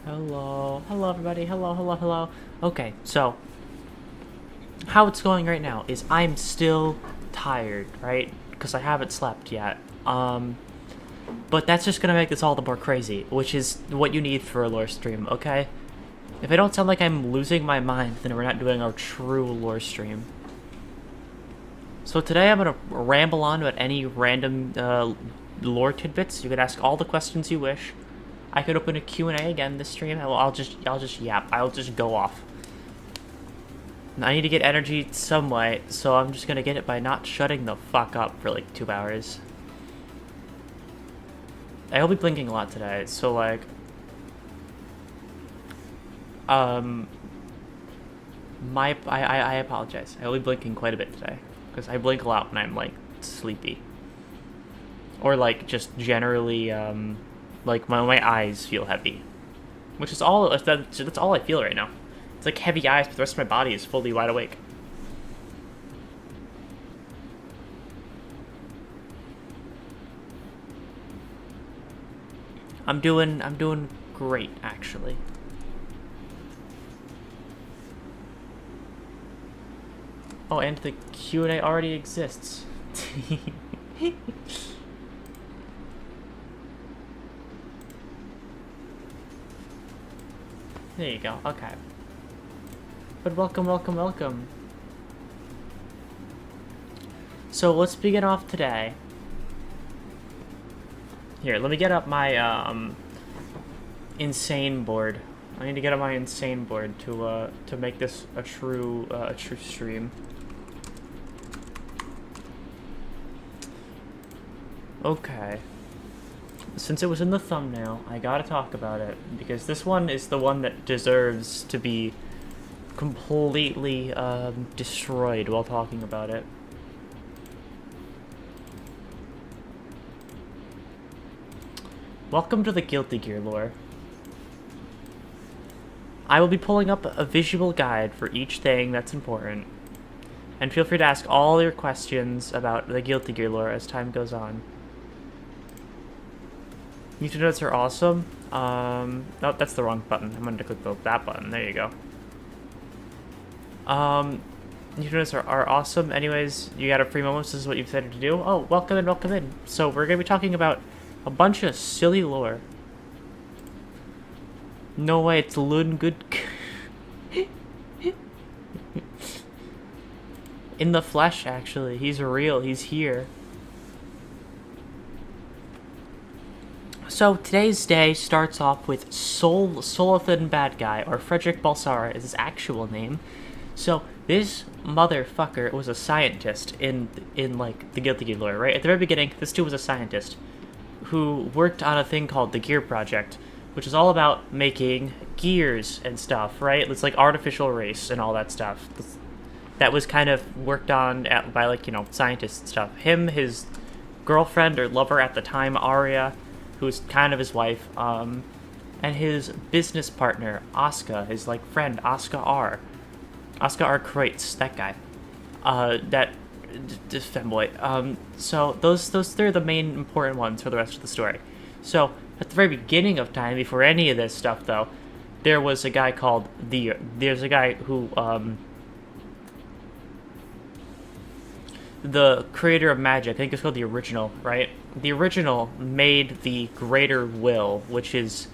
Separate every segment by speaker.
Speaker 1: Hello. Hello, everybody. Hello, hello, hello. Okay, so how it's going right now is I'm still tired, right? Because I haven't slept yet. But that's just gonna make this all the more crazy, which is what you need for a lore stream, okay? If I don't sound like I'm losing my mind, then we're not doing our true lore stream. So today I'm gonna ramble on about any random lore tidbits. You can ask all the questions you wish. I could open a Q&A again this stream. I'll just yap. I'll just go off. I need to get energy some way, so I'm just gonna get it by not shutting the fuck up for like 2 hours. I'll be blinking a lot today, so like, I apologize. I will be blinking quite a bit today because I blink a lot when I'm like sleepy, or like just generally like my eyes feel heavy, which is all that's all I feel right now. It's like heavy eyes, but the rest of my body is fully wide awake. I'm doing great actually. Oh, and the Q&A already exists. There you go. Okay. But welcome, welcome, welcome. So let's begin off today. Here, let me get up my insane board. I need to get up my insane board to make this a true stream. Okay. Since it was in the thumbnail, I gotta talk about it because this one is the one that deserves to be completely destroyed while talking about it. Welcome to the Guilty Gear lore. I will be pulling up a visual guide for each thing that's important, and feel free to ask all your questions about the Guilty Gear lore as time goes on. YouTube notes are awesome. No, that's the wrong button. I'm going to click that button. There you go. YouTube notes are awesome. Anyways, you got a free moment. This is what you've decided to do. Oh, welcome in, welcome in. So we're going to be talking about a bunch of silly lore. No way, it's Loon Good. In the flesh, actually. He's real. He's here. So today's day starts off with Solathan Bad Guy, or Frederick Balsara is his actual name. So this motherfucker was a scientist in like the Guilty Gear lore, right? At the very beginning, this dude was a scientist who worked on a thing called the Gear Project, which is all about making gears and stuff, right? It's like artificial race and all that stuff. That was kind of worked on by like, you know, scientists and stuff. Him, his girlfriend or lover at the time, Aurora, who's kind of his wife, and his business partner, Asuka, his like friend, Asuka R. Kreutz, that guy. This femboy. So those three are the main important ones for the rest of the story. So at the very beginning of time, before any of this stuff though, there was a guy called there's a guy who the creator of magic, I think it's called the Original, right? The Original made the Greater Will, which is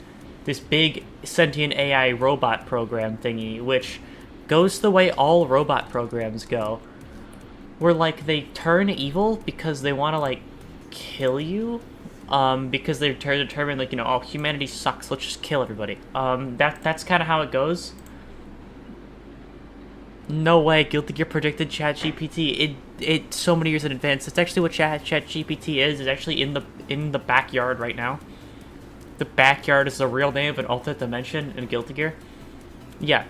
Speaker 1: this big sentient AI robot program thingy, which goes the way all robot programs go, where like they turn evil because they want to like kill you, because they're determined like, you know, oh, humanity sucks, let's just kill everybody. That's kind of how it goes. No way, Guilty Gear predicted ChatGPT. It so many years in advance. It's actually what ChatGPT is. It's actually in the backyard right now. The backyard is the real name of an alternate dimension in Guilty Gear. Yeah.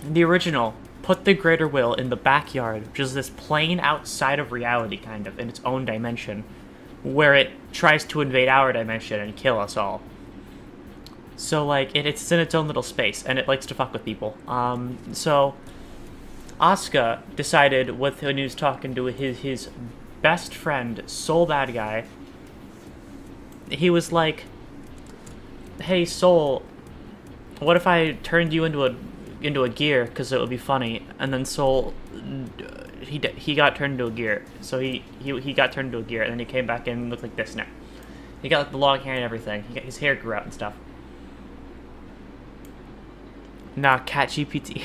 Speaker 1: The Original put the Greater Will in the backyard, which is this plane outside of reality, kind of, in its own dimension, where it tries to invade our dimension and kill us all. So, like, it's in its own little space, and it likes to fuck with people. So Asuka decided when he was talking to his best friend, Soul Bad Guy, he was like, hey, Soul, what if I turned you into a gear because it would be funny, and then Soul, he got turned into a gear, so he got turned into a gear, and then he came back in and looked like this now. He got like, the long hair and everything. His hair grew out and stuff. Nah, Cat GPT.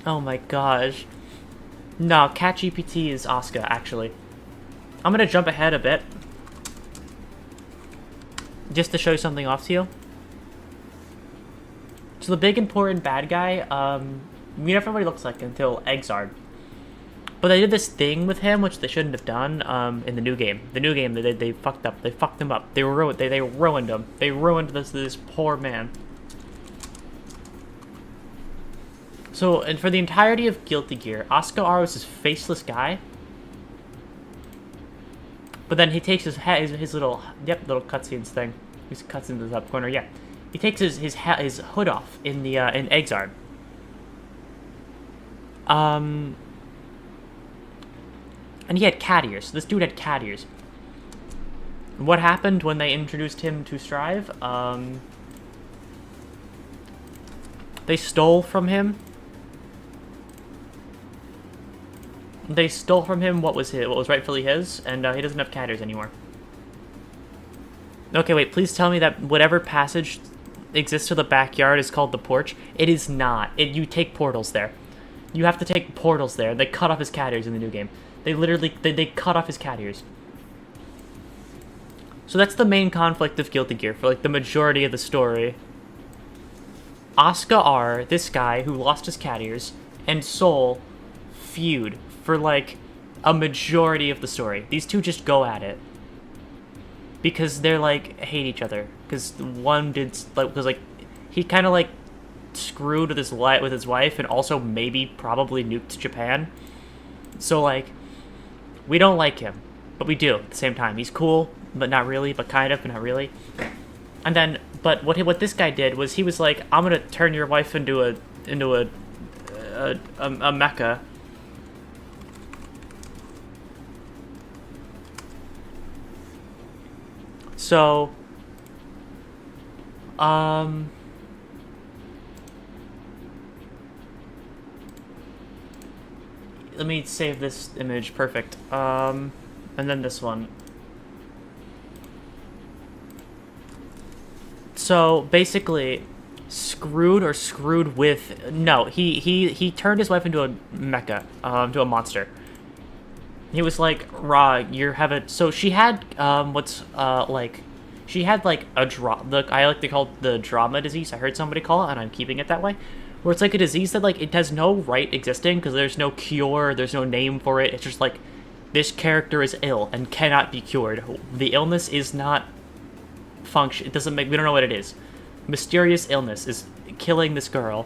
Speaker 1: Oh my gosh. No, Cat GPT is Asuka, actually. I'm gonna jump ahead a bit. Just to show you something off to you. So the big important bad guy, we never know what he looks like until Exard. But they did this thing with him, which they shouldn't have done, in the new game. The new game, they fucked up. They fucked him up. They ruined him. They ruined this poor man. So, and for the entirety of Guilty Gear, Asuka R was this faceless guy. But then he takes his little cutscenes thing. His cutscenes in the top corner, yeah. He takes his hood off in the in Exard. And he had cat ears. This dude had cat ears. What happened when they introduced him to Strive? They stole from him. They stole from him what was rightfully his, and he doesn't have cat ears anymore. Okay, wait, please tell me that whatever passage exists to the backyard is called the porch. It is not. You take portals there. You have to take portals there. They cut off his cat ears in the new game. They literally, they cut off his cat ears. So that's the main conflict of Guilty Gear for, like, the majority of the story. Asuka R, this guy who lost his cat ears, and Soul feud for, like, a majority of the story. These two just go at it. Because they're, like, hate each other. Because one did, like, he kind of, like, screwed with his wife, and also maybe probably nuked Japan. So, like, we don't like him, but we do at the same time. He's cool, but not really, but kind of, but not really. And then, but what this guy did was he was like, I'm gonna turn your wife into a mecha. So, let me save this image. Perfect. And then this one. So basically, screwed with. No, he turned his wife into a mecha, to a monster. He was like, "Raw, you're having." So she had she had like a I like to call it the drama disease. I heard somebody call it, and I'm keeping it that way. Where it's like a disease that like it has no right existing because there's no cure, there's no name for it. It's just like this character is ill and cannot be cured. The illness is not function. It doesn't make. We don't know what it is. Mysterious illness is killing this girl.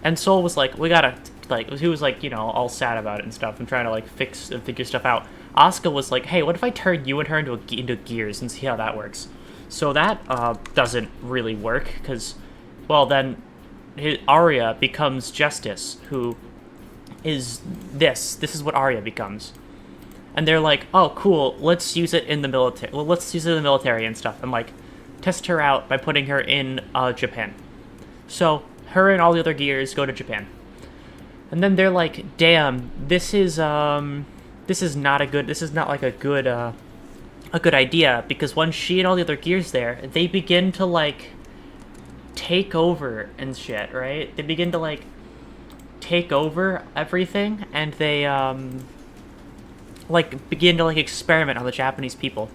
Speaker 1: And Soul was like, we gotta like. He was like, you know, all sad about it and stuff, and trying to like fix and figure stuff out. Asuka was like, hey, what if I turn you and her into gears and see how that works? So that doesn't really work because, well, then Arya becomes Justice, who is this. This is what Arya becomes. And they're like, oh, cool, let's use it in the military. Well, let's use it in the military and stuff, and like test her out by putting her in Japan. So her and all the other gears go to Japan, and then they're like, damn, this is not like a good idea, because once she and all the other gears there, they begin to like take over and shit, right? They begin to like take over everything, and they like begin to like experiment on the Japanese people.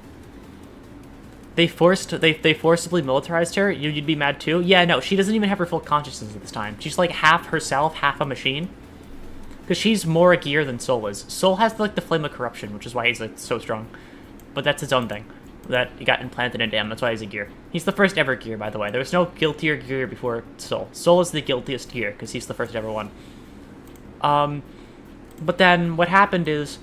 Speaker 1: They forcibly militarized her. You'd be mad too? Yeah, no, she doesn't even have her full consciousness at this time. She's like half herself, half a machine. Because she's more a gear than Soul is. Soul has like the flame of corruption, which is why he's like so strong. But that's his own thing. That he got implanted into him. That's why he's a gear. He's the first ever gear, by the way. There was no guiltier gear before Soul. Soul is the guiltiest gear because he's the first ever one. But then what happened is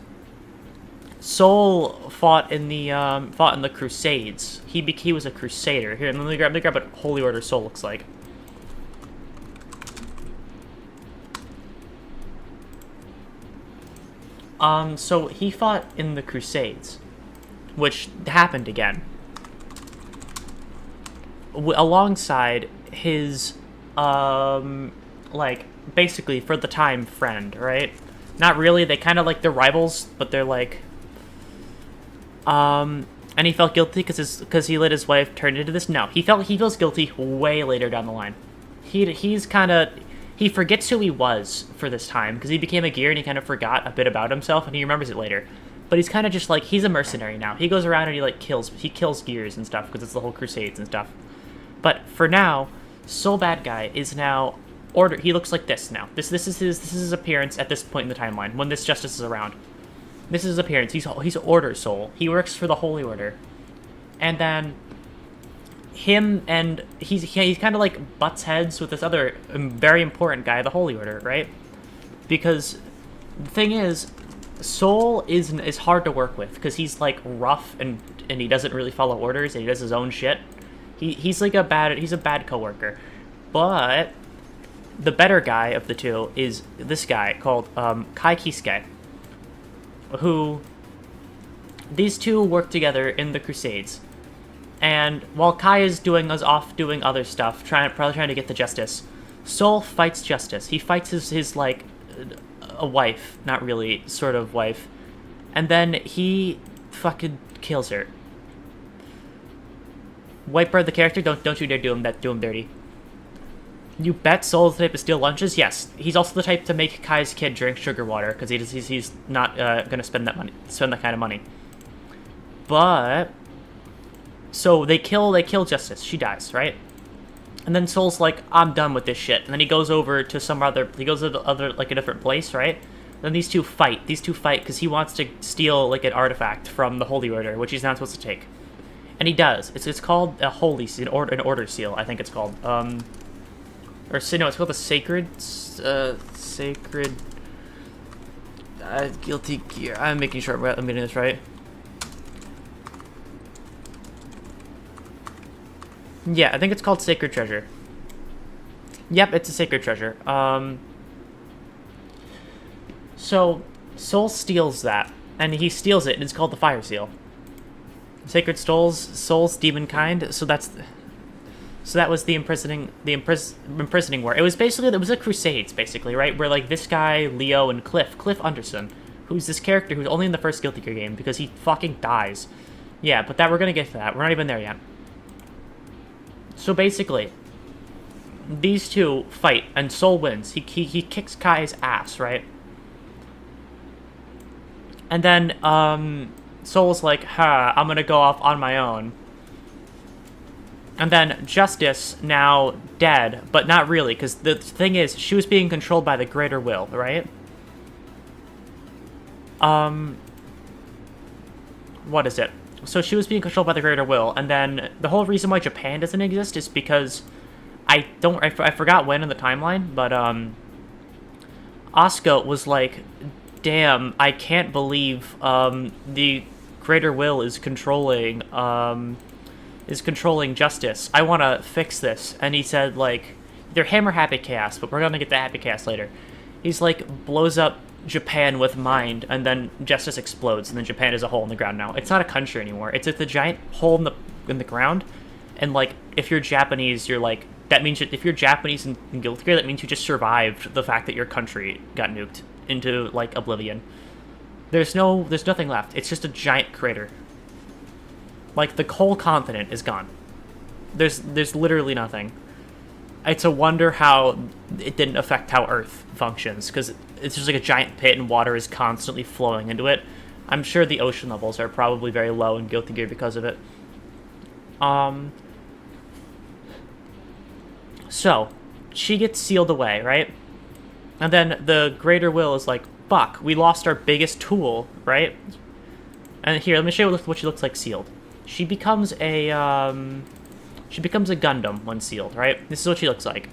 Speaker 1: Soul fought in the Crusades. He was a crusader. Here, let me grab what Holy Order Soul looks like. So he fought in the Crusades, which happened again. alongside his, like, basically, for the time, friend, right? Not really, they kind of, like, they're rivals, but they're, like, and he felt guilty because he let his wife turn into this? No, he feels guilty way later down the line. He's kind of, he forgets who he was for this time, because he became a gear and he kind of forgot a bit about himself, and he remembers it later. But he's kind of just, like, he's a mercenary now. He goes around and he, like, kills gears and stuff, because it's the whole Crusades and stuff. But for now, Soul Bad Guy is now order. He looks like this now. This is his appearance at this point in the timeline when this Justice is around. This is his appearance. He's Order Soul. He works for the Holy Order, and then him and he's kind of like butts heads with this other very important guy, the Holy Order, right? Because the thing is, Soul is hard to work with because he's like rough and he doesn't really follow orders and he does his own shit. He's a bad coworker, but the better guy of the two is this guy called Kai Kisuke, who these two work together in the Crusades. And while Kai is off doing other stuff, probably trying to get the Justice, Soul fights Justice. He fights his like a wife, not really, sort of wife, and then he fucking kills her. Whitebird the character, don't you dare do him dirty. You bet Soul's the type to steal lunches? Yes. He's also the type to make Kai's kid drink sugar water, because he's not gonna spend that kind of money. But so they kill Justice. She dies, right? And then Soul's like, I'm done with this shit. And then he goes over to a different place, right? Then these two fight because he wants to steal like an artifact from the Holy Order, which he's not supposed to take. And he does. It's called a holy seal, an order seal, I think it's called. It's called the sacred guilty gear. I'm making sure I'm getting this right. Yeah, I think it's called Sacred Treasure. Yep, it's a sacred treasure. So Soul steals that, and he steals it, and it's called the Fire Seal. Sacred Souls, Demon Kind. So that was the imprisoning war. It was a Crusades, basically, right? Where like this guy, Leo, and Cliff Anderson, who's this character who's only in the first Guilty Gear game because he fucking dies. Yeah, but we're gonna get to that. We're not even there yet. So basically, these two fight, and Soul wins. He kicks Kai's ass, right? And then Soul's like, I'm gonna go off on my own. And then Justice, now dead, but not really, because the thing is, she was being controlled by the Greater Will, right? What is it? So she was being controlled by the Greater Will, and then the whole reason why Japan doesn't exist is because I forgot when in the timeline, but Asuka was like, damn, I can't believe the Greater Will is controlling Justice. I want to fix this. And he said, like, they're Hammer Happy Chaos, but we're gonna get the Happy Chaos later. He's like, blows up Japan with mind, and then Justice explodes, and then Japan is a hole in the ground now. It's not a country anymore. It's a giant hole in the ground, and like, if you're Japanese, you're like, that means if you're Japanese in Guilty Gear, that means you just survived the fact that your country got nuked into like oblivion. There's nothing left. It's just a giant crater. Like, the whole continent is gone. There's literally nothing. It's a wonder how it didn't affect how Earth functions, because it's just like a giant pit and water is constantly flowing into it. I'm sure the ocean levels are probably very low in Guilty Gear because of it. So, she gets sealed away, right? And then the Greater Will is like, fuck, we lost our biggest tool, right? And here, let me show you what she looks like sealed. She becomes a Gundam when sealed, right? This is what she looks like.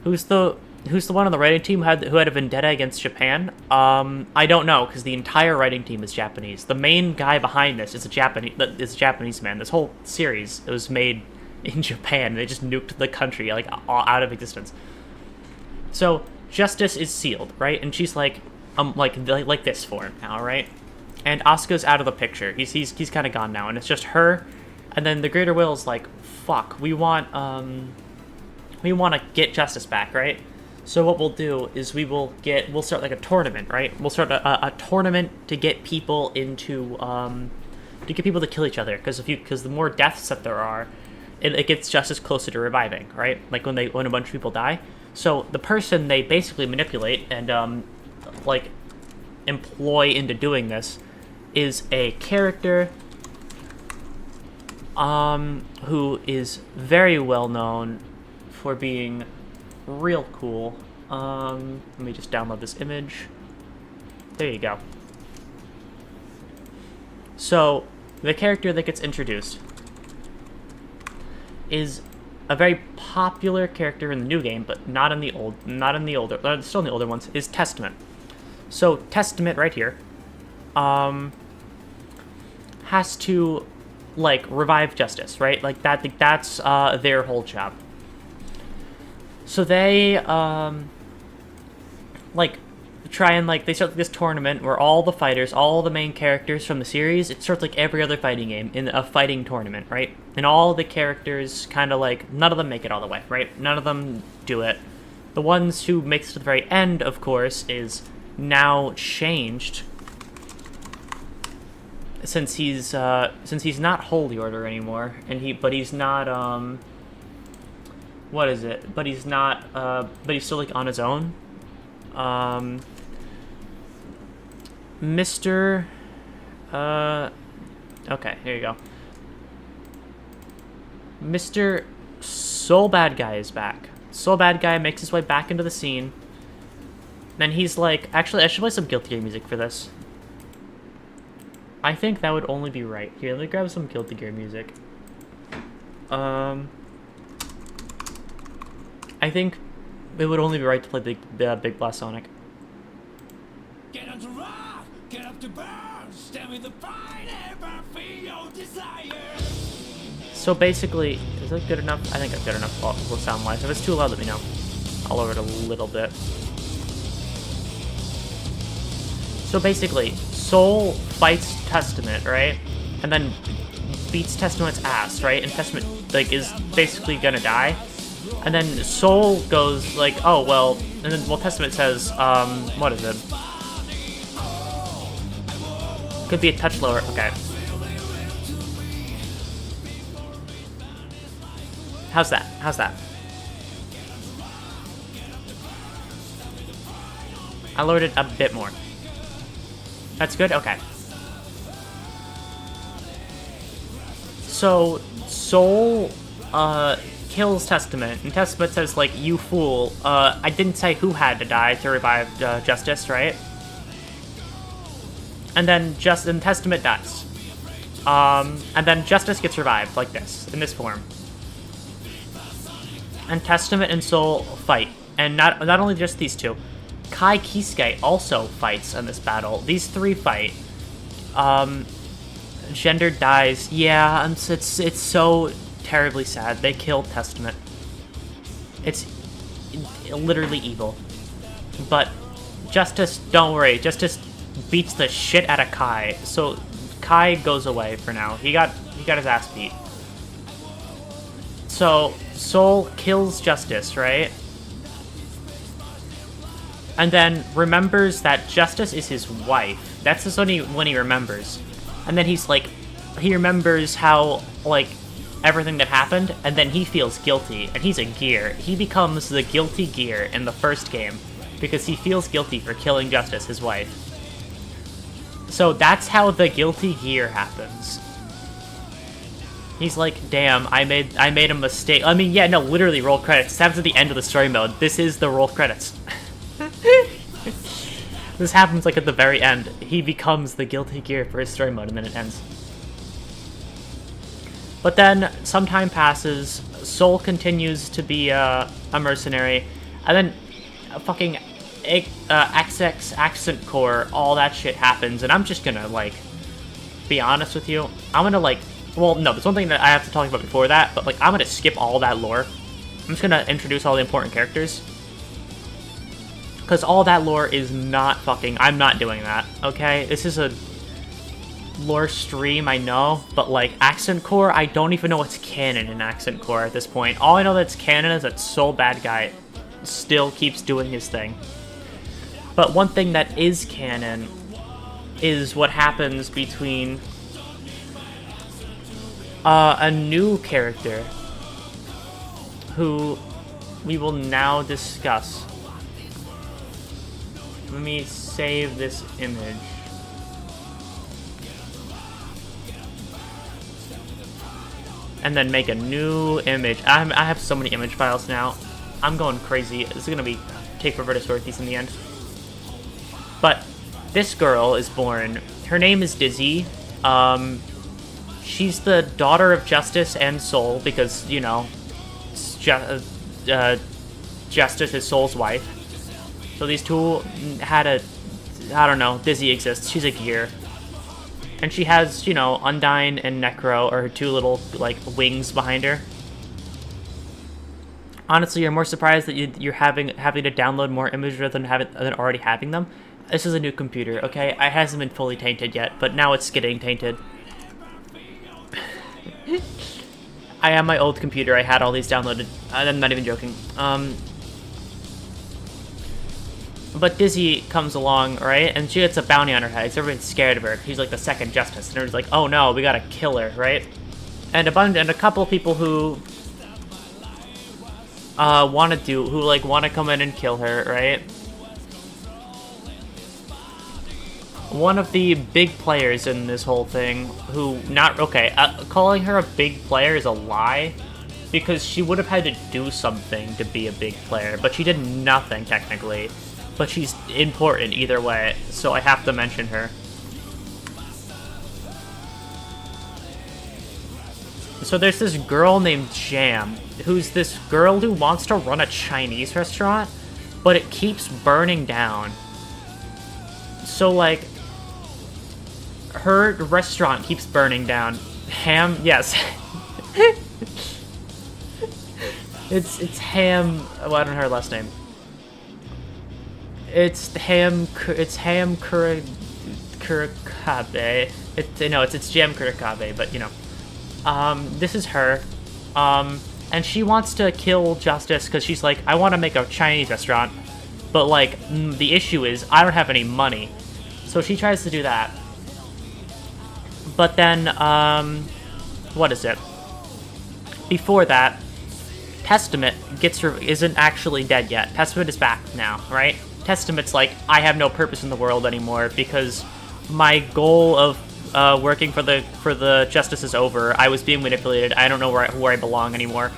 Speaker 1: Who's the one on the writing team who had a vendetta against Japan? I don't know, because the entire writing team is Japanese. The main guy behind this is a Japanese man. This whole series, it was made in Japan. They just nuked the country, like, all out of existence. So Justice is sealed, right? And she's like this form now, right? And Asuka's out of the picture. He's kind of gone now, and it's just her. And then the Greater Will is like, fuck, we want to get justice back, right? So what we'll do is we'll start like a tournament, right? We'll start a tournament to get people into to get people to kill each other, because the more deaths that there are, it gets justice closer to reviving, right? Like when a bunch of people die. So the person they basically manipulate and like employ into doing this is a character who is very well known for being real cool. Let me just download this image. There you go. So the character that gets introduced is a very popular character in the new game, but not in the older, still in the older ones, is Testament. So Testament right here has to like revive justice, right? Like that's their whole job. So they like try and like they start this tournament where all the fighters, all the main characters from the series, it starts like every other fighting game in a fighting tournament, right? And all the characters kind of like none of them make it all the way, right? None of them do it. The ones who makes it to the very end, of course, is now changed since he's not Holy Order anymore, and he's not what is it? But he's not but he's still like on his own. Mr. Okay, here you go. Mr. Soul Bad Guy is back. Soul Bad Guy makes his way back into the scene. Then he's like, actually, I should play some Guilty Gear music for this. I think that would only be right. Here, let me grab some Guilty Gear music. I think it would only be right to play Big Blast Sonic.
Speaker 2: Get up to rock, get up to burn, stand with the fight, ever feel your desire.
Speaker 1: So basically, is that good enough? I think that's good enough sound-wise. If it's too loud, let me know. I'll lower it a little bit. So basically, Soul fights Testament, right? And then beats Testament's ass, right? And Testament, like, is basically gonna die. And then Soul goes like, oh, well, and then, well, Testament says, what is it? Could be a touch lower, okay. How's that? How's that? I lowered it a bit more. That's good? Okay. So, Soul, kills Testament, and Testament says, like, you fool, I didn't say who had to die to revive Justice, right? And then Testament dies. And then Justice gets revived, like this, in this form. And Testament and Soul fight. And not only just these two, Kai Kisuke also fights in this battle. These three fight. Gender dies. Yeah, it's so terribly sad. They killed Testament. It's literally evil. But Justice, don't worry, Justice beats the shit out of Kai. So Kai goes away for now. He got his ass beat. So Soul kills Justice, right? And then remembers that Justice is his wife. That's just when he remembers. And then he's like, he remembers how, like, everything that happened, and then he feels guilty, and he's a gear. He becomes the guilty gear in the first game, because he feels guilty for killing Justice, his wife. So that's how the guilty gear happens. He's like, damn, I made a mistake. I mean, yeah, no, literally roll credits. This happens at the end of the story mode. This is the roll credits. This happens like at the very end. He becomes the guilty gear for his story mode, and then it ends. But then some time passes. Soul continues to be a mercenary, and then fucking XX Accent Core, all that shit happens, and I'm just gonna like be honest with you. I'm gonna like, well, no, there's one thing that I have to talk about before that, but like I'm gonna skip all that lore. I'm just gonna introduce all the important characters. Because all that lore is not fucking... I'm not doing that, okay? This is a... lore stream, I know, but like Accent Core, I don't even know what's canon in Accent Core at this point. All I know that's canon is that Soul Bad Guy still keeps doing his thing. But one thing that is canon is what happens between a new character who we will now discuss. Let me save this image. And then make a new image. I have so many image files now. I'm going crazy. This is gonna take forever to sort these in the end. But this girl is born. Her name is Dizzy. She's the daughter of Justice and Soul because, you know, Justice is Soul's wife. So these two had a, I don't know, Dizzy exists. She's a gear. And she has, you know, Undyne and Necro, or her two little, like, wings behind her. Honestly, you're more surprised that you're having to download more images than already having them. This is a new computer, okay? It hasn't been fully tainted yet, but now it's getting tainted. I am my old computer. I had all these downloaded. I'm not even joking. But Dizzy comes along, right? And she gets a bounty on her head. So everyone's scared of her. She's like the second Justice. And everyone's like, oh no, we gotta kill her, right? And a couple of people who want to come in and kill her, right? One of the big players in this whole thing, calling her a big player is a lie, because she would have had to do something to be a big player, but she did nothing technically. But she's important either way, so I have to mention her. So there's this girl named Jam, who's this girl who wants to run a Chinese restaurant, but it keeps burning down. So, like, her restaurant keeps burning down. Yes. It's Ham, well, I don't know her last name. It's Ham Kurakabe. It's Jam Kurakabe, but you know. This is her. And she wants to kill Justice because she's like, I want to make a Chinese restaurant, but like, the issue is I don't have any money. So she tries to do that. But then, what is it? Before that, Testament isn't actually dead yet. Testament is back now, right? Testament's like, I have no purpose in the world anymore because my goal of working for the Justice is over. I was being manipulated. I don't know where I belong anymore.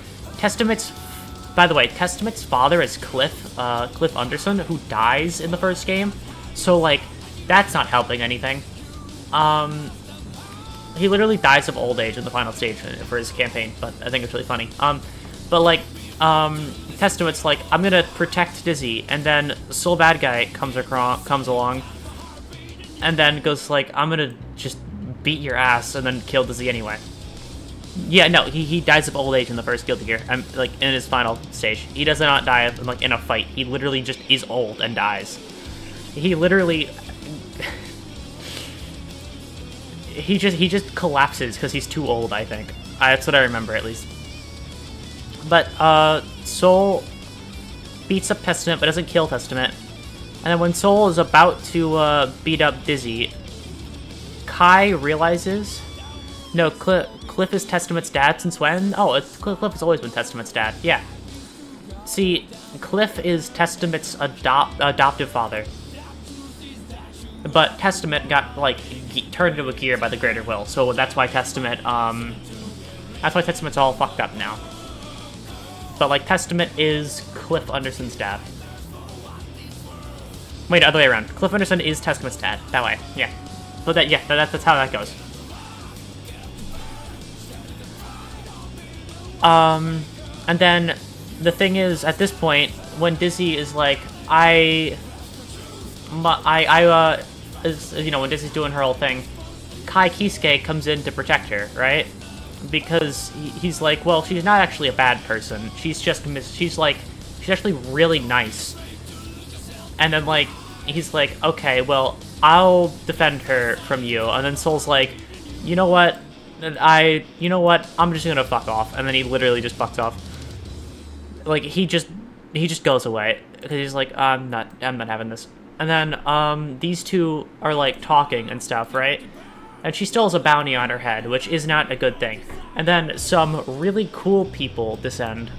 Speaker 1: By the way, Testament's father is Cliff Anderson, who dies in the first game. So like, that's not helping anything. He literally dies of old age in the final stage for his campaign, but I think it's really funny. But like, Testament's like, I'm gonna protect Dizzy, and then Soul Bad Guy comes along, and then goes like, I'm gonna just beat your ass, and then kill Dizzy anyway. Yeah, no, he dies of old age in the first Guilty Gear. Like, in his final stage. He does not die like in a fight. He literally just is old and dies. He literally... he just collapses because he's too old, I think. That's what I remember, at least. But, Soul beats up Testament, but doesn't kill Testament. And then when Soul is about to, beat up Dizzy, Kai realizes... No, Cliff is Testament's dad since when? Oh, Cliff has always been Testament's dad. Yeah. See, Cliff is Testament's adoptive father. But Testament got, like, turned into a gear by the Greater Will, so that's why Testament's all fucked up now. But, like, Testament is Cliff Anderson's dad. Wait, other way around. Cliff Anderson is Testament's dad. That way, yeah. But that's how that goes. And then the thing is, at this point, when Dizzy is like, when Dizzy's doing her whole thing, Kai Kisuke comes in to protect her, right? Because he's like, well, she's not actually a bad person. She's actually really nice. And then, like, he's like, okay, well, I'll defend her from you. And then Soul's like, you know what? I'm just gonna fuck off. And then he literally just fucks off. Like, he just goes away. Because he's like, I'm not having this. And then, these two are, like, talking and stuff, right? And she still has a bounty on her head, which is not a good thing. And then some really cool people descend.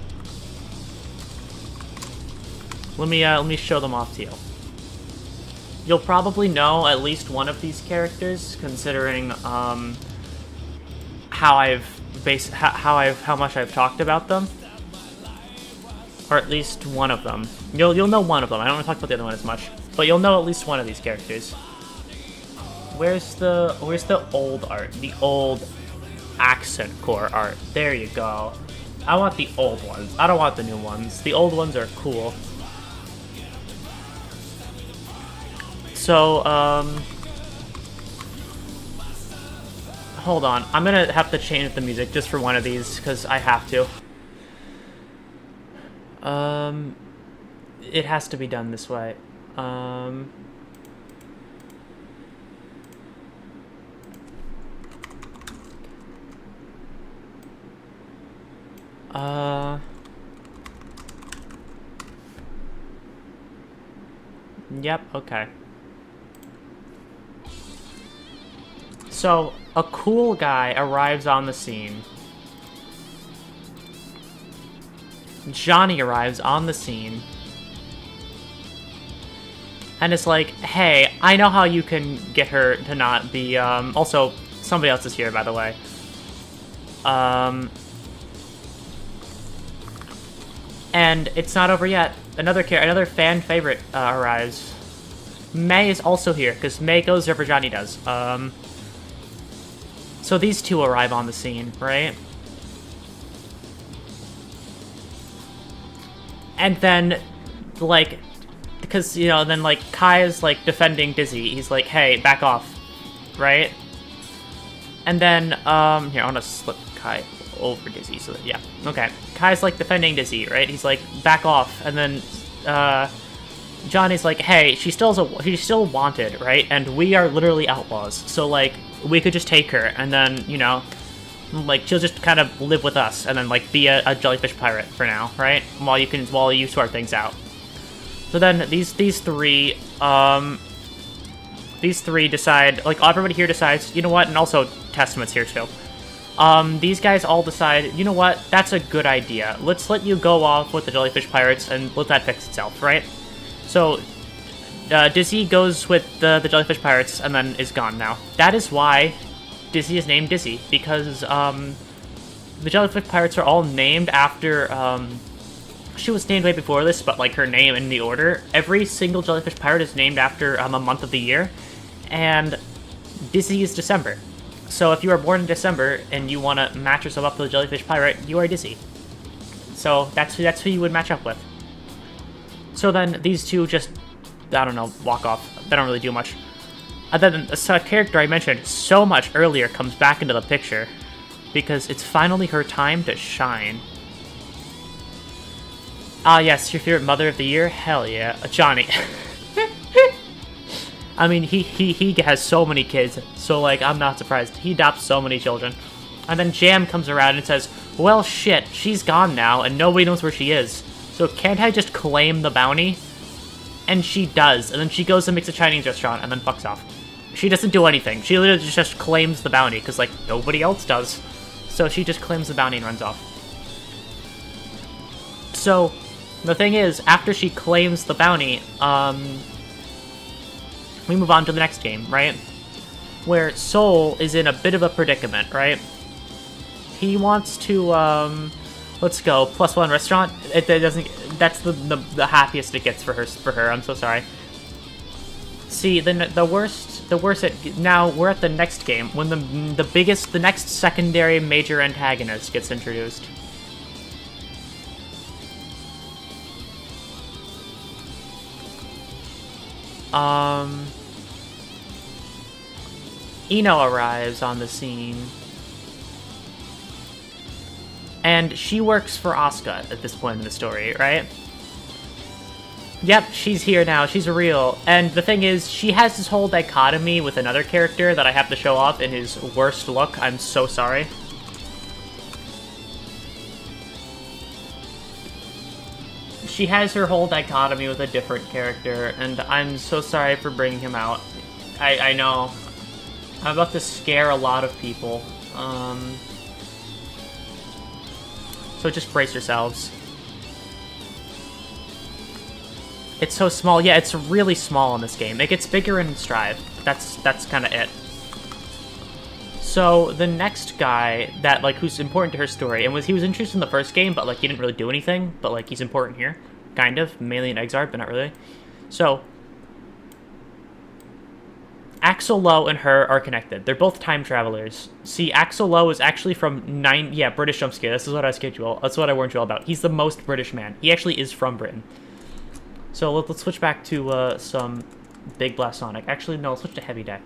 Speaker 1: Let me show them off to you. You'll probably know at least one of these characters, considering how much I've talked about them, or at least one of them. You'll know one of them. I don't want to talk about the other one as much, but you'll know at least one of these characters. Where's the old art? The old accent core art. There you go. I want the old ones. I don't want the new ones. The old ones are cool. So, hold on. I'm gonna have to change the music just for one of these, because I have to. It has to be done this way. Yep, okay. So, a cool guy arrives on the scene. Johnny arrives on the scene. And it's like, hey, I know how you can get her to not be, also, somebody else is here, by the way. And it's not over yet. Another fan favorite arrives. May is also here, because May goes wherever Johnny does. So these two arrive on the scene, right? And then, like, because, you know, then, like, Kai is, like, defending Dizzy. He's like, hey, back off, right? And then, here, I want to slip Kai over Dizzy, so that, yeah, okay. Kai's, like, defending Dizzy, right? He's like, back off, and then, Johnny's like, hey, she's still wanted, right? And we are literally outlaws, so, like, we could just take her, and then, you know, like, she'll just kind of live with us, and then, like, be a jellyfish pirate for now, right? While you sort things out. So then, these three decide, like, everybody here decides, you know what, and also Testament's here too. These guys all decide, you know what, that's a good idea. Let's let you go off with the jellyfish pirates and let that fix itself, right? So, Dizzy goes with the jellyfish pirates and then is gone now. That is why Dizzy is named Dizzy, because, the jellyfish pirates are all named after, she was named way before this, but, like, her name in the order. Every single jellyfish pirate is named after, a month of the year, and Dizzy is December. So if you are born in December and you want to match yourself up with a jellyfish pirate, you are Dizzy. So that's who you would match up with. So then these two just, I don't know, walk off. They don't really do much. And then a character I mentioned so much earlier comes back into the picture, because it's finally her time to shine. Ah, yes, your favorite mother of the year? Hell yeah. Johnny. I mean, he has so many kids, so, like, I'm not surprised. He adopts so many children. And then Jam comes around and says, well, shit, she's gone now, and nobody knows where she is. So can't I just claim the bounty? And she does, and then she goes and makes a Chinese restaurant, and then fucks off. She doesn't do anything. She literally just claims the bounty, because, like, nobody else does. So she just claims the bounty and runs off. So, the thing is, after she claims the bounty, we move on to the next game, right? Where Soul is in a bit of a predicament, right? He wants to, let's go, +1 restaurant. It doesn't, that's the happiest it gets for her, I'm so sorry. See, the worst, now we're at the next game, when the next secondary major antagonist gets introduced. Ino arrives on the scene. And she works for Asuka at this point in the story, right? Yep, she's here now. She's real. And the thing is, she has this whole dichotomy with another character that I have to show off in his worst look. I'm so sorry. She has her whole dichotomy with a different character, and I'm so sorry for bringing him out. I know. I'm about to scare a lot of people. So just brace yourselves. It's so small. Yeah, it's really small in this game. It gets bigger in Strive. That's kind of it. So the next guy that who's important to her story, and he was interested in the first game, but he didn't really do anything. But he's important here, kind of, mainly in Exarch, but not really. So Axel Lowe and her are connected. They're both time travelers. See, Axel Lowe is actually from British jump scare. This is what I scared you all. That's what I warned you all about. He's the most British man. He actually is from Britain. So let's switch back to some Big Blast Sonic. Actually, no, let's switch to Heavy Day.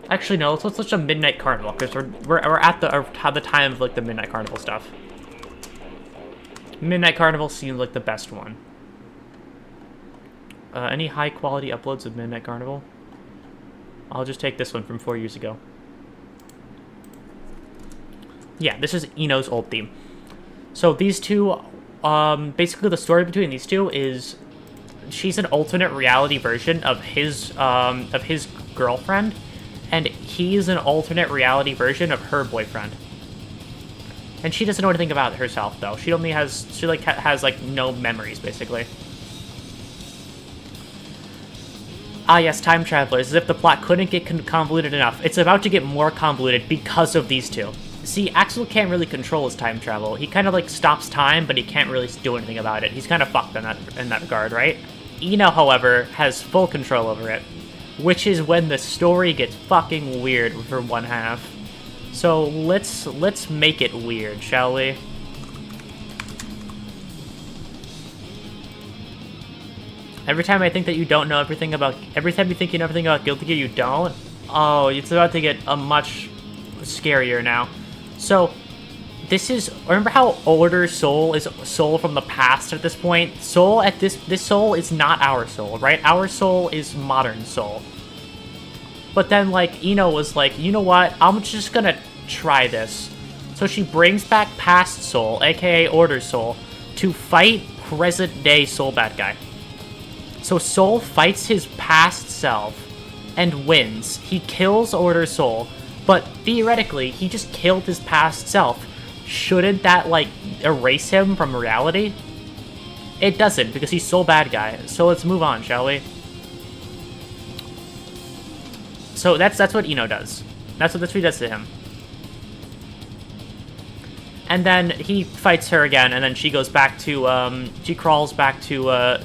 Speaker 1: Actually, no, let's switch to Midnight Carnival, because we're at the time of the Midnight Carnival stuff. Midnight Carnival seems like the best one. Any high quality uploads of Midnight Carnival? I'll just take this one from 4 years ago. Yeah, this is Eno's old theme. So these two, basically the story between these two is she's an alternate reality version of his girlfriend, and he's an alternate reality version of her boyfriend. And she doesn't know anything about herself, though. She only has no memories, basically. Ah, yes, time travelers. As if the plot couldn't get convoluted enough. It's about to get more convoluted because of these two. See, Axel can't really control his time travel. He kind of stops time, but he can't really do anything about it. He's kind of fucked in that regard, right? Eno, however, has full control over it, which is when the story gets fucking weird for one half. So let's make it weird, shall we? Every time I think that you don't know everything about... Every time you think you know everything about Guilty Gear, you don't? Oh, it's about to get a much scarier now. So, this is... Remember how older Soul is Soul from the past at this point? Soul at this Soul is not our Soul, right? Our Soul is modern Soul. But then, Eno was like, you know what? I'm just gonna try this. So she brings back past Soul, aka Order Soul, to fight present-day Soul bad guy. So Soul fights his past self and wins. He kills Order Soul, but theoretically, he just killed his past self. Shouldn't that, erase him from reality? It doesn't, because he's Soul bad guy. So let's move on, shall we? So that's what Eno does. That's what he does to him. And then he fights her again, and then she goes back to, she crawls back to,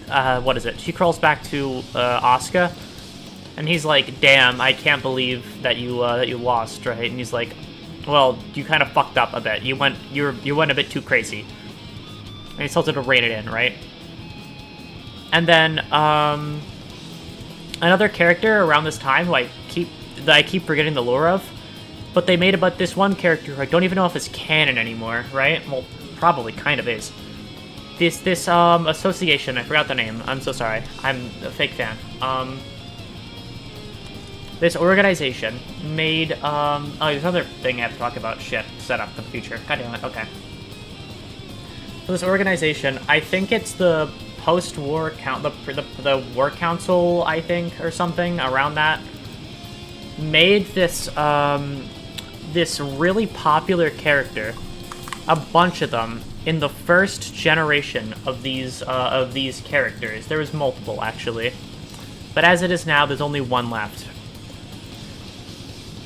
Speaker 1: what is it? She crawls back to Asuka, and he's like, "Damn, I can't believe that you lost, right?" And he's like, "Well, you kind of fucked up a bit. You went a bit too crazy." And he tells her to rein it in, right? And then another character around this time who I keep forgetting the lore of, but they made about this one character who I don't even know if it's canon anymore, right? Well, probably kind of is. This association, I forgot the name. I'm so sorry. I'm a fake fan. This organization made, oh, there's another thing I have to talk about. Shit, set up for the future. God damn it, okay. So this organization, I think it's the post-war the War Council, I think, or something, around that, made this, this really popular character, a bunch of them, in the first generation of these characters. There was multiple, actually. But as it is now, there's only one left.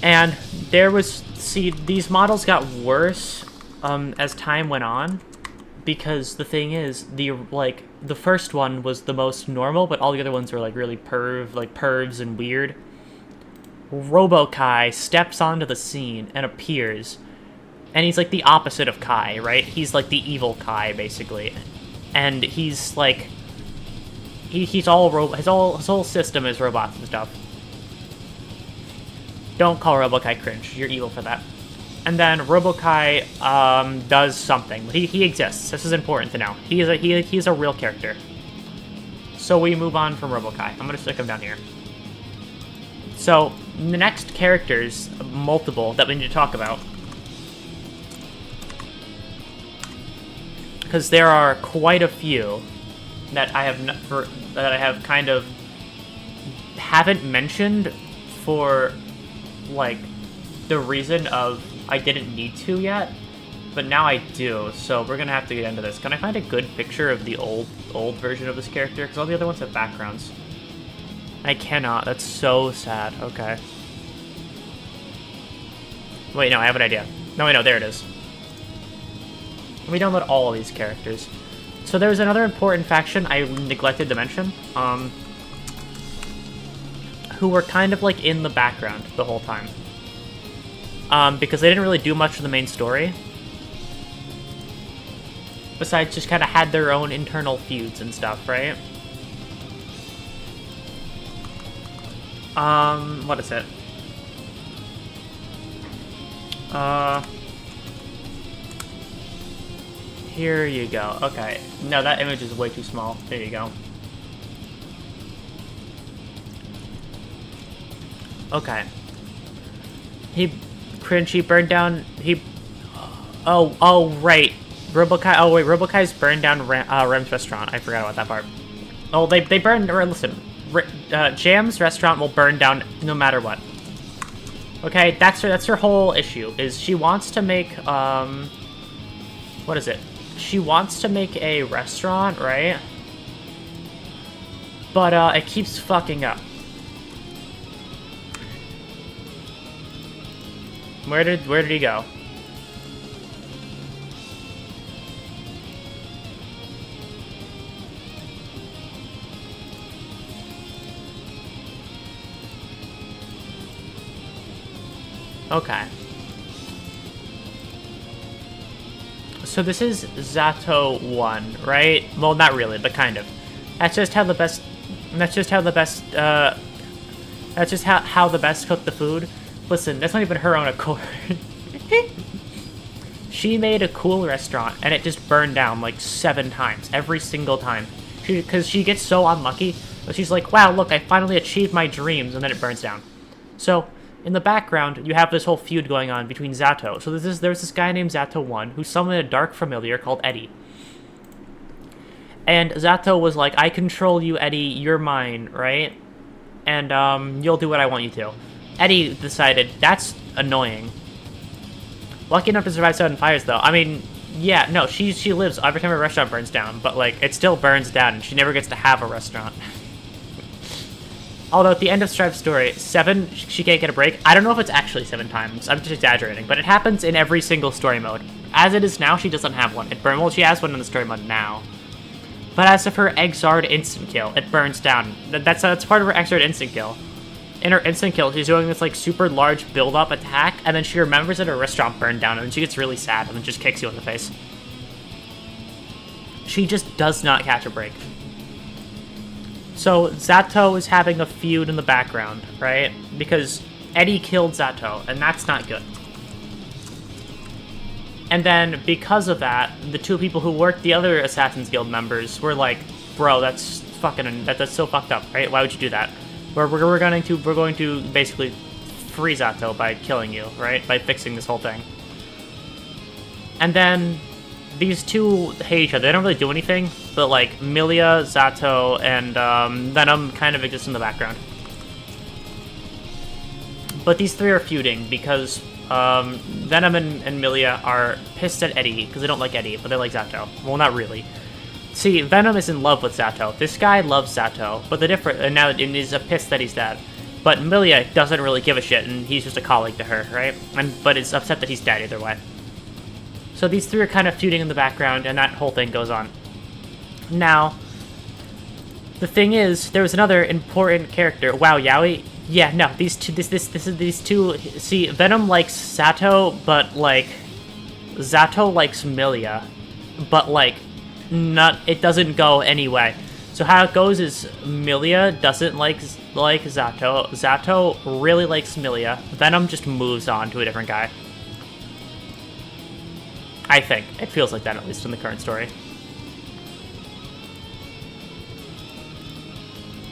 Speaker 1: And there was... See, these models got worse as time went on. Because the thing is, the first one was the most normal, but all the other ones were, really pervs and weird. Robo-Kai steps onto the scene and appears. And he's the opposite of Kai, right? He's the evil Kai, basically. And he's he's all his whole system is robots and stuff. Don't call Robo-Kai cringe. You're evil for that. And then Robo-Kai does something. He exists. This is important to know. He's a real character. So we move on from Robokai. I'm gonna stick him down here. So the next characters, multiple, that we need to talk about, because there are quite a few that I have kind of haven't mentioned for like the reason of I didn't need to yet, but now I do. So we're gonna have to get into this. Can I find a good picture of the old version of this character? Because all the other ones have backgrounds. I cannot. That's so sad. Okay. Wait, no, I have an idea. No, wait, no, there it is. Let me download all of these characters. So there's another important faction I neglected to mention, who were kind of like in the background the whole time. Because they didn't really do much of the main story. Besides just kind of had their own internal feuds and stuff, right? What is it? Here you go. Okay. No, that image is way too small. There you go. Okay. Cringy burned down. Oh, right. Robokai. Oh, wait. Robokai's burned down Rem's restaurant. I forgot about that part. Oh, they burned. Or listen. Jam's restaurant will burn down no matter what. Okay, that's her whole issue. Is she wants to make what is it? She wants to make a restaurant, right? But it keeps fucking up. Where did he go? Okay. So this is Zato 1, right? Well, not really, but kind of. That's just how the best cook the food. Listen, that's not even her own accord. She made a cool restaurant, and it just burned down like 7 times, every single time. Because she gets so unlucky, but she's like, wow, look, I finally achieved my dreams, and then it burns down. So, in the background, you have this whole feud going on between Zato. So there's this guy named Zato 1 who summoned a dark familiar called Eddie. And Zato was like, I control you, Eddie, you're mine, right? And you'll do what I want you to. Eddie decided, that's annoying. Lucky enough to survive 7 fires, though. I mean, yeah, no, she lives every time her restaurant burns down, but, like, it still burns down, and she never gets to have a restaurant. Although at the end of Strive's story, 7, she can't get a break. I don't know if it's actually 7 times. I'm just exaggerating, but it happens in every single story mode. As it is now, she doesn't have one. Well, she has one in the story mode now. But as of her Exard instant kill, it burns down. That's part of her Exard instant kill. In her instant kill, she's doing this like super large build-up attack, and then she remembers that her restaurant burned down, and then she gets really sad, and then just kicks you in the face. She just does not catch a break. So Zato is having a feud in the background, right? Because Eddie killed Zato, and that's not good. And then, because of that, the 2 people who worked, the other Assassin's Guild members, were like, bro, that's so fucked up, right? Why would you do that? We're going to basically free Zato by killing you, right? By fixing this whole thing. And then these 2 hate each other. They don't really do anything, but like Milia, Zato, and Venom kind of exist in the background. But these 3 are feuding because Venom and Milia are pissed at Eddie because they don't like Eddie, but they like Zato. Well, not really. See, Venom is in love with Zato. This guy loves Zato, but and now is pissed that he's dead. But Milia doesn't really give a shit, and he's just a colleague to her, right? But is upset that he's dead either way. So these 3 are kind of feuding in the background, and that whole thing goes on. Now, the thing is, there was another important character. Wow, Yaoi? Yeah, no, these two. See, Venom likes Zato, but like, Zato likes Milia, but like, it doesn't go anyway. So how it goes is Milia doesn't like Zato. Zato really likes Milia. Venom just moves on to a different guy. I think. It feels like that, at least in the current story.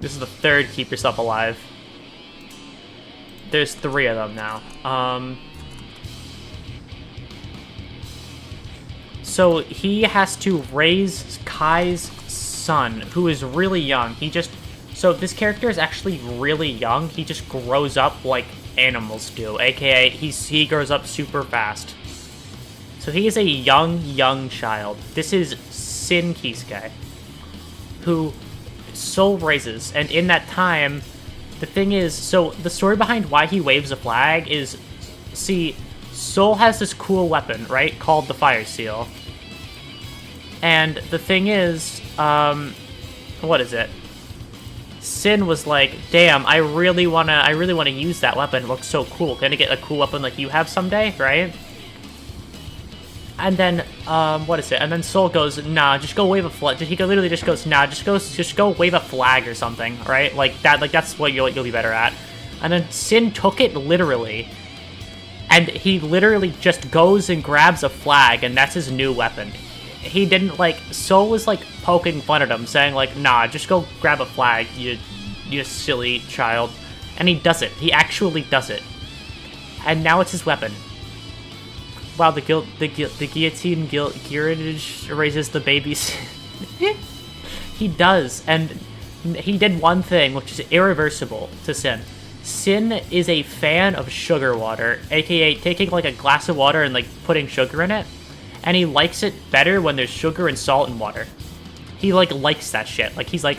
Speaker 1: This is the third keep yourself alive. There's 3 of them now. So he has to raise Kai's son, who is really young. So this character is actually really young. He just grows up like animals do, aka he grows up super fast. So he is a young child. This is Sin Kisuke, who Soul raises, and in that time, the thing is, so the story behind why he waves a flag is, see, Soul has this cool weapon, right, called the Fire Seal. And the thing is, what is it? Sin was like, damn, I really wanna use that weapon. It looks so cool. Can I get a cool weapon like you have someday, right? And then, what is it? And then Soul goes, nah, just go wave a flag. He literally just goes, nah, just go wave a flag or something, right? Like that's what you'll be better at. And then Sin took it literally. And he literally just goes and grabs a flag, and that's his new weapon. He didn't, like, Soul was, like, poking fun at him, saying, like, nah, just go grab a flag, you silly child. And he does it. He actually does it. And now it's his weapon. Wow, the guillotine gearinage raises the babies. He does, and he did one thing, which is irreversible to Sin. Sin is a fan of sugar water, aka taking, like, a glass of water and, like, putting sugar in it. And he likes it better when there's sugar and salt and water. He, like, likes that shit. Like, he's, like...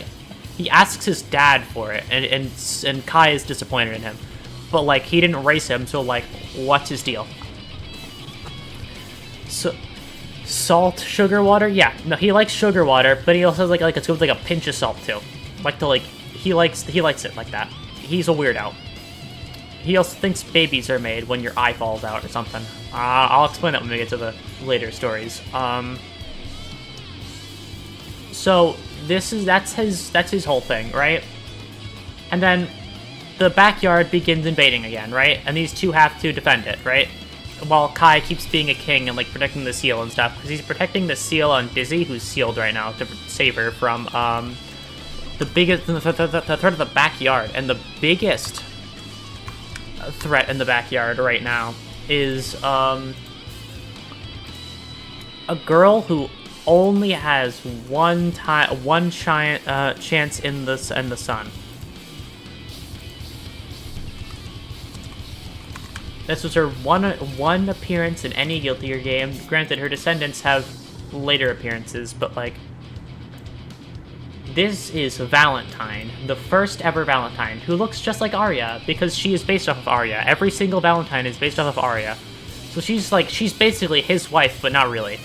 Speaker 1: He asks his dad for it, and Kai is disappointed in him. But, like, he didn't raise him, so, like, what's his deal? So... Salt, sugar, water? Yeah. No, he likes sugar water, but he also, like it's good with, like, a pinch of salt, too. Like, to, like... He likes it like that. He's a weirdo. He also thinks babies are made when your eye falls out or something. I'll explain that when we get to the later stories. So that's his whole thing, right? And then the backyard begins invading again, right? And these two have to defend it, right? While Kai keeps being a king and, like, protecting the seal and stuff, because he's protecting the seal on Dizzy, who's sealed right now, to save her from the threat of the backyard. And the biggest threat in the backyard right now is a girl who only has one chance in the sun. This was her one appearance in any Guilty Gear game. Granted, her descendants have later appearances, but, like, this is Valentine, the first ever Valentine, who looks just like Arya, because she is based off of Arya. Every single Valentine is based off of Arya. So she's basically his wife, but not really.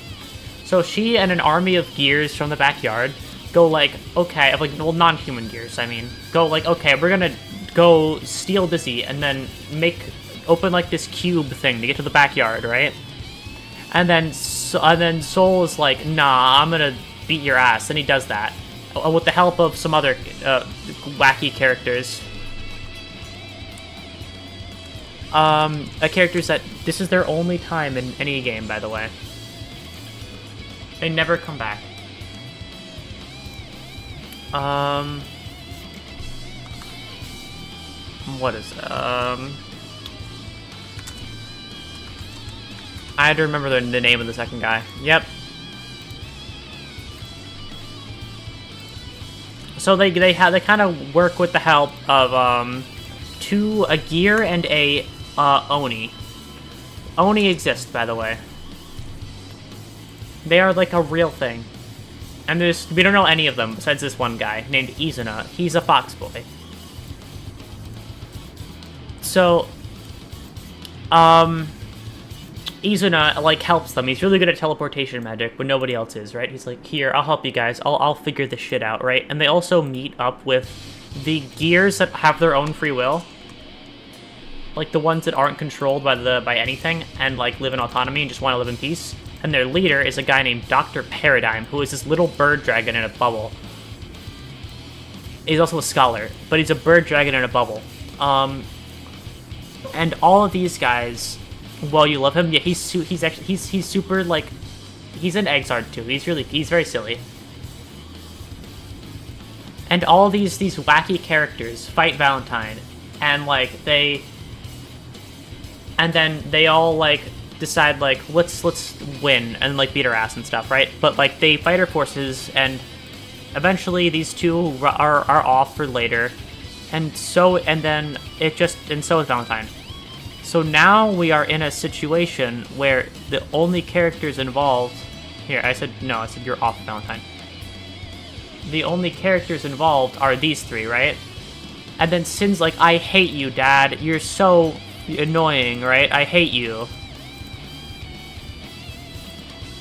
Speaker 1: So she and an army of gears from the backyard go, like, okay, well, non-human gears, I mean, go, like, okay, we're gonna go steal Dizzy, and then open, like, this cube thing to get to the backyard, right? And then Soul is like, nah, I'm gonna beat your ass, and he does that. With the help of some other wacky characters. Characters that... This is their only time in any game, by the way. They never come back. What is... I had to remember the name of the second guy. Yep. So they kind of work with the help of a gear and a Oni. Oni exist, by the way. They are, like, a real thing. And we don't know any of them besides this one guy named Izuna. He's a fox boy. So Izuna, like, helps them. He's really good at teleportation magic, but nobody else is, right? He's like, here, I'll help you guys. I'll figure this shit out, right? And they also meet up with the gears that have their own free will. Like, the ones that aren't controlled by anything and, like, live in autonomy and just want to live in peace. And their leader is a guy named Dr. Paradigm, who is this little bird dragon in a bubble. He's also a scholar, but he's a bird dragon in a bubble. And all of these guys... Well, you love him. Yeah, he's super, like, he's an Exard too. He's very silly. and all these wacky characters fight Valentine, and like and then they all like decide like let's win and like beat her ass and stuff, right? But like they fight her forces, and eventually these two are off for later, and so is Valentine. So now we are in a situation where the only characters involved here, I said you're off, Valentine. The only characters involved are these three, right? And then Sin's like, I hate you, Dad. You're so annoying, right? I hate you.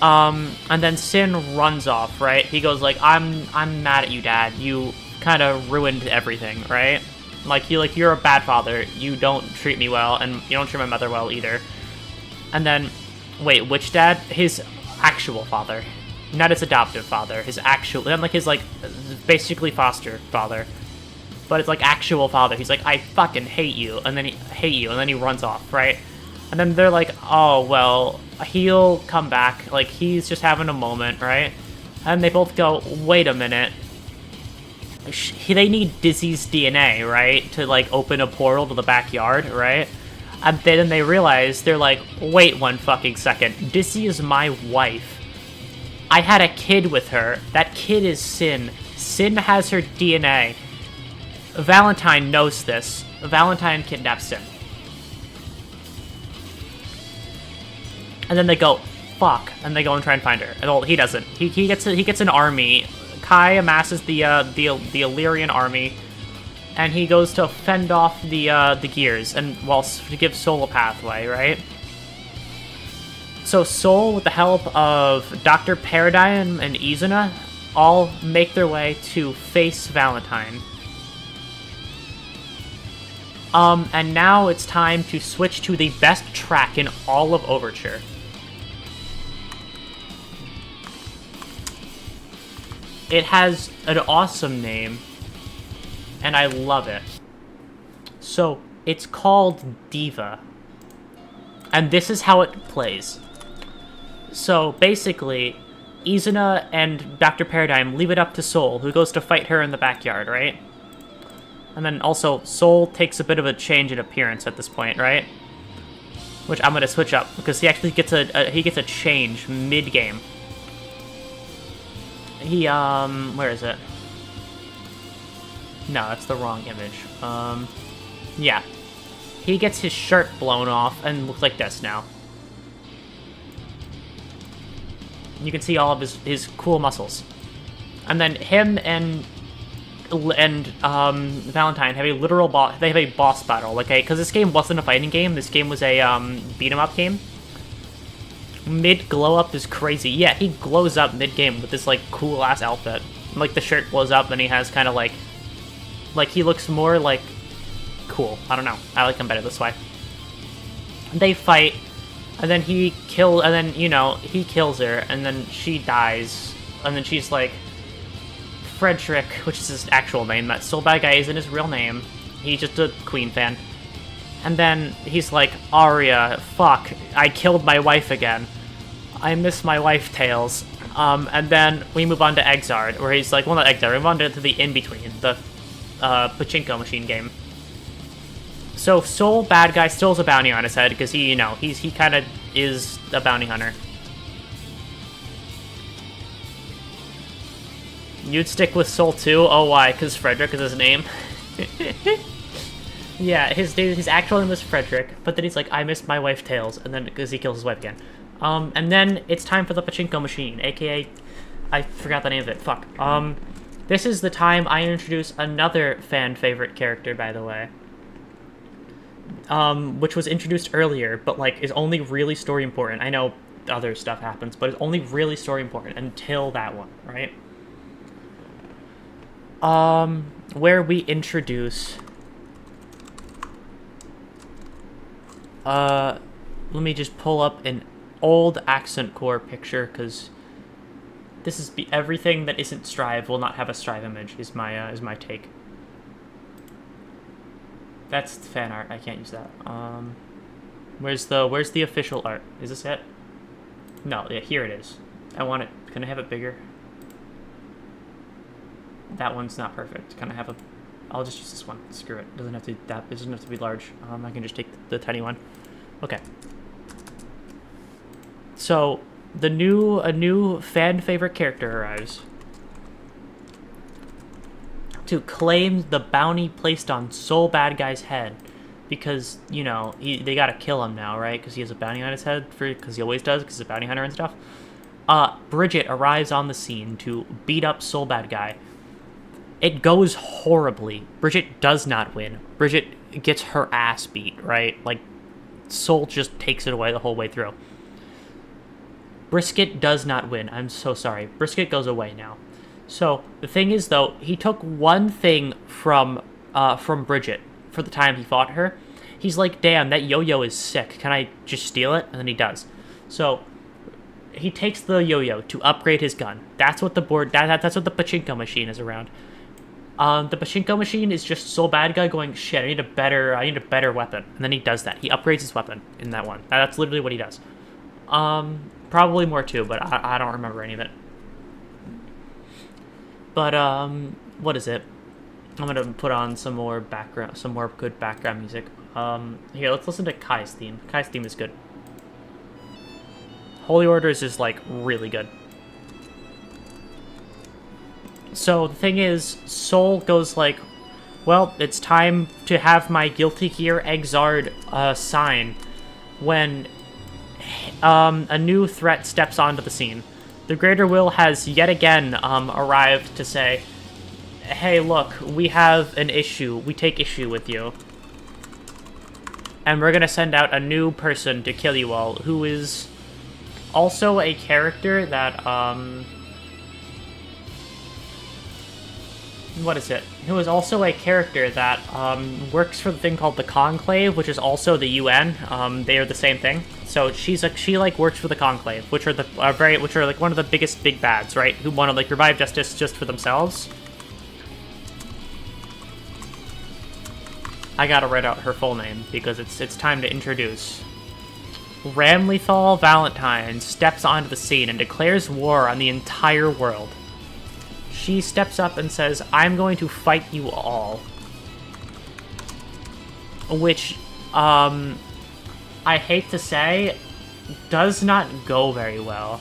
Speaker 1: And then Sin runs off, right? He goes like, I'm mad at you, Dad. You kind of ruined everything, right? Like you're a bad father. You don't treat me well, and you don't treat my mother well either. And then, wait, which dad? His actual father. Not his adoptive father. His actual, not like his like, basically foster father. But it's like actual father. He's like, I fucking hate you, and then he runs off, right? And then they're like, oh, well, he'll come back. Like, he's just having a moment, right? And they both go, wait a minute. They need Dizzy's DNA, right? To, like, open a portal to the backyard, right? And then they realize, they're like, wait one fucking second. Dizzy is my wife. I had a kid with her. That kid is Sin. Sin has her DNA. Valentine knows this. Valentine kidnaps Sin. And then they go, fuck, and they go and try and find her. And well, he doesn't. He gets an army. Kai amasses the Illyrian army, and he goes to fend off the gears, and to give Soul a pathway, right? So Soul, with the help of Dr. Paradigm and Izuna, all make their way to face Valentine. And now it's time to switch to the best track in all of Overture. It has an awesome name, and I love it. So, it's called Diva. And this is how it plays. So, basically, Izuna and Dr. Paradigm leave it up to Soul, who goes to fight her in the backyard, right? And then also, Soul takes a bit of a change in appearance at this point, right? Which I'm gonna switch up, because he actually gets a change mid-game. He, where is it? No, that's the wrong image. Yeah. He gets his shirt blown off and looks like this now. You can see all of his cool muscles. And then him and Valentine have a literal boss. They have a boss battle, like because this game wasn't a fighting game. This game was a beat 'em up game. Mid glow up is crazy. Yeah, he glows up mid game with this like cool ass outfit. Like the shirt blows up, and he has kind of like he looks more like cool. I don't know. I like him better this way. They fight, and then he kills her, and then she dies, and then she's like, Frederick, which is his actual name. That Soul Bad Guy isn't his real name. He's just a Queen fan. And then he's like, Aria, fuck, I killed my wife again. I miss my wife tales. And then we move on to Exard, where he's like, well, not Exard, we move on to the in-between, the pachinko machine game. So Soul Bad Guy still has a bounty on his head, because he kind of is a bounty hunter. You'd stick with Soul too? Oh, why? Because Frederick is his name? Yeah, his actual name is Frederick, but then he's like, I missed my wife tales, and then because he kills his wife again. And then it's time for the pachinko machine, aka, I forgot the name of it, fuck. This is the time I introduce another fan favorite character, by the way. Which was introduced earlier, but like is only really story important. I know other stuff happens, but it's only really story important until that one, right? Where we introduce... let me just pull up an old Accent Core picture, because this is everything that isn't Strive will not have a Strive image, is my take. That's fan art, I can't use that. Where's the official art? Is this it? No, yeah, here it is. I want it, can I have it bigger? that one's not perfect. Can I have a... I'll just use this one. Screw it. Doesn't have to it doesn't have to be large. I can just take the tiny one. Okay. So a new fan favorite character arrives to claim the bounty placed on Soul Bad Guy's head, because you know they gotta kill him now, right? Because he has a bounty on his head because he always does, because he's a bounty hunter and stuff. Bridget arrives on the scene to beat up Soul Bad Guy. It goes horribly. Bridget does not win. Bridget gets her ass beat, right? Like, Soul just takes it away the whole way through. Brisket does not win. I'm so sorry. Brisket goes away now. So, the thing is, though, he took one thing from Bridget for the time he fought her. He's like, damn, that yo-yo is sick. Can I just steal it? And then he does. So, he takes the yo-yo to upgrade his gun. That's what the that's what the pachinko machine is around. The pachinko machine is just Soul Bad Guy going, shit, I need a better weapon. And then he does that. He upgrades his weapon in that one. That's literally what he does. Probably more too, but I don't remember any of it. But, what is it? I'm gonna put on some more good background music. Here, let's listen to Kai's theme. Kai's theme is good. Holy Order is just, like, really good. So, the thing is, Soul goes like, well, it's time to have my Guilty Gear Exard sign when a new threat steps onto the scene. The Greater Will has yet again arrived to say, hey, look, we have an issue. We take issue with you. And we're going to send out a new person to kill you all, who is also a character that, what is it? Who is also a character that works for the thing called the Conclave, which is also the UN. They are the same thing. So she works for the Conclave, which are like one of the biggest big bads, right? Who want to like revive justice just for themselves. I gotta write out her full name because it's time to introduce. Ramlethal Valentine steps onto the scene and declares war on the entire world. She steps up and says, I'm going to fight you all. Which, I hate to say, does not go very well.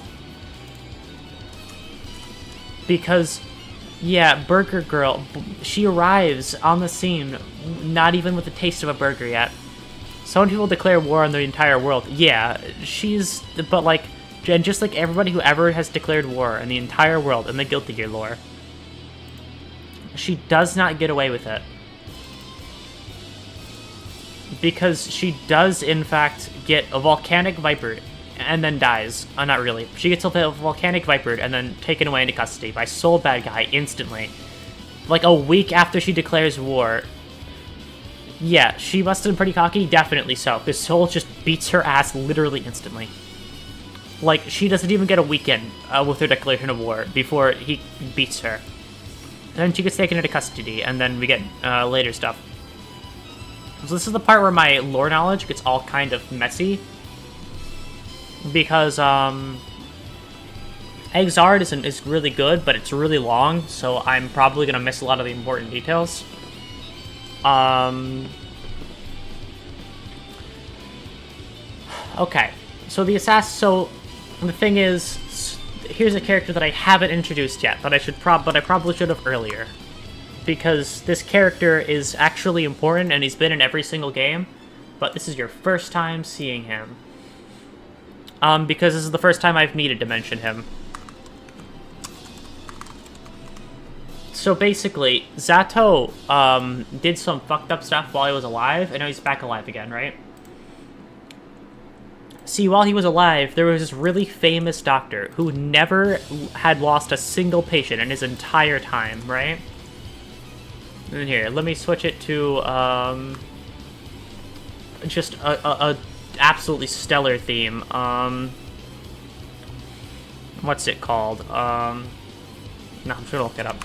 Speaker 1: Because, yeah, Burger Girl, she arrives on the scene, not even with a taste of a burger yet. Some people declare war on the entire world. Yeah, but like, and just like everybody who ever has declared war in the entire world in the Guilty Gear lore, she does not get away with it. Because she does, in fact, get a volcanic viper and then dies. Not really. She gets a volcanic viper and then taken away into custody by Soul Bad Guy instantly. Like a week after she declares war. Yeah, she must have been pretty cocky? Definitely so, because Soul just beats her ass literally instantly. Like, she doesn't even get a weekend with her declaration of war before he beats her. And then she gets taken into custody, and then we get later stuff. So this is the part where my lore knowledge gets all kind of messy. Because, Exard is really good, but it's really long, so I'm probably going to miss a lot of the important details. Okay, so the thing is, here's a character that I haven't introduced yet, but I probably should have earlier. Because this character is actually important, and he's been in every single game, but this is your first time seeing him. Because this is the first time I've needed to mention him. So basically, Zato did some fucked up stuff while he was alive, and now he's back alive again, right? See, while he was alive, there was this really famous doctor who never had lost a single patient in his entire time, right? And here, let me switch it to just a absolutely stellar theme. What's it called? No, I'm just gonna look it up.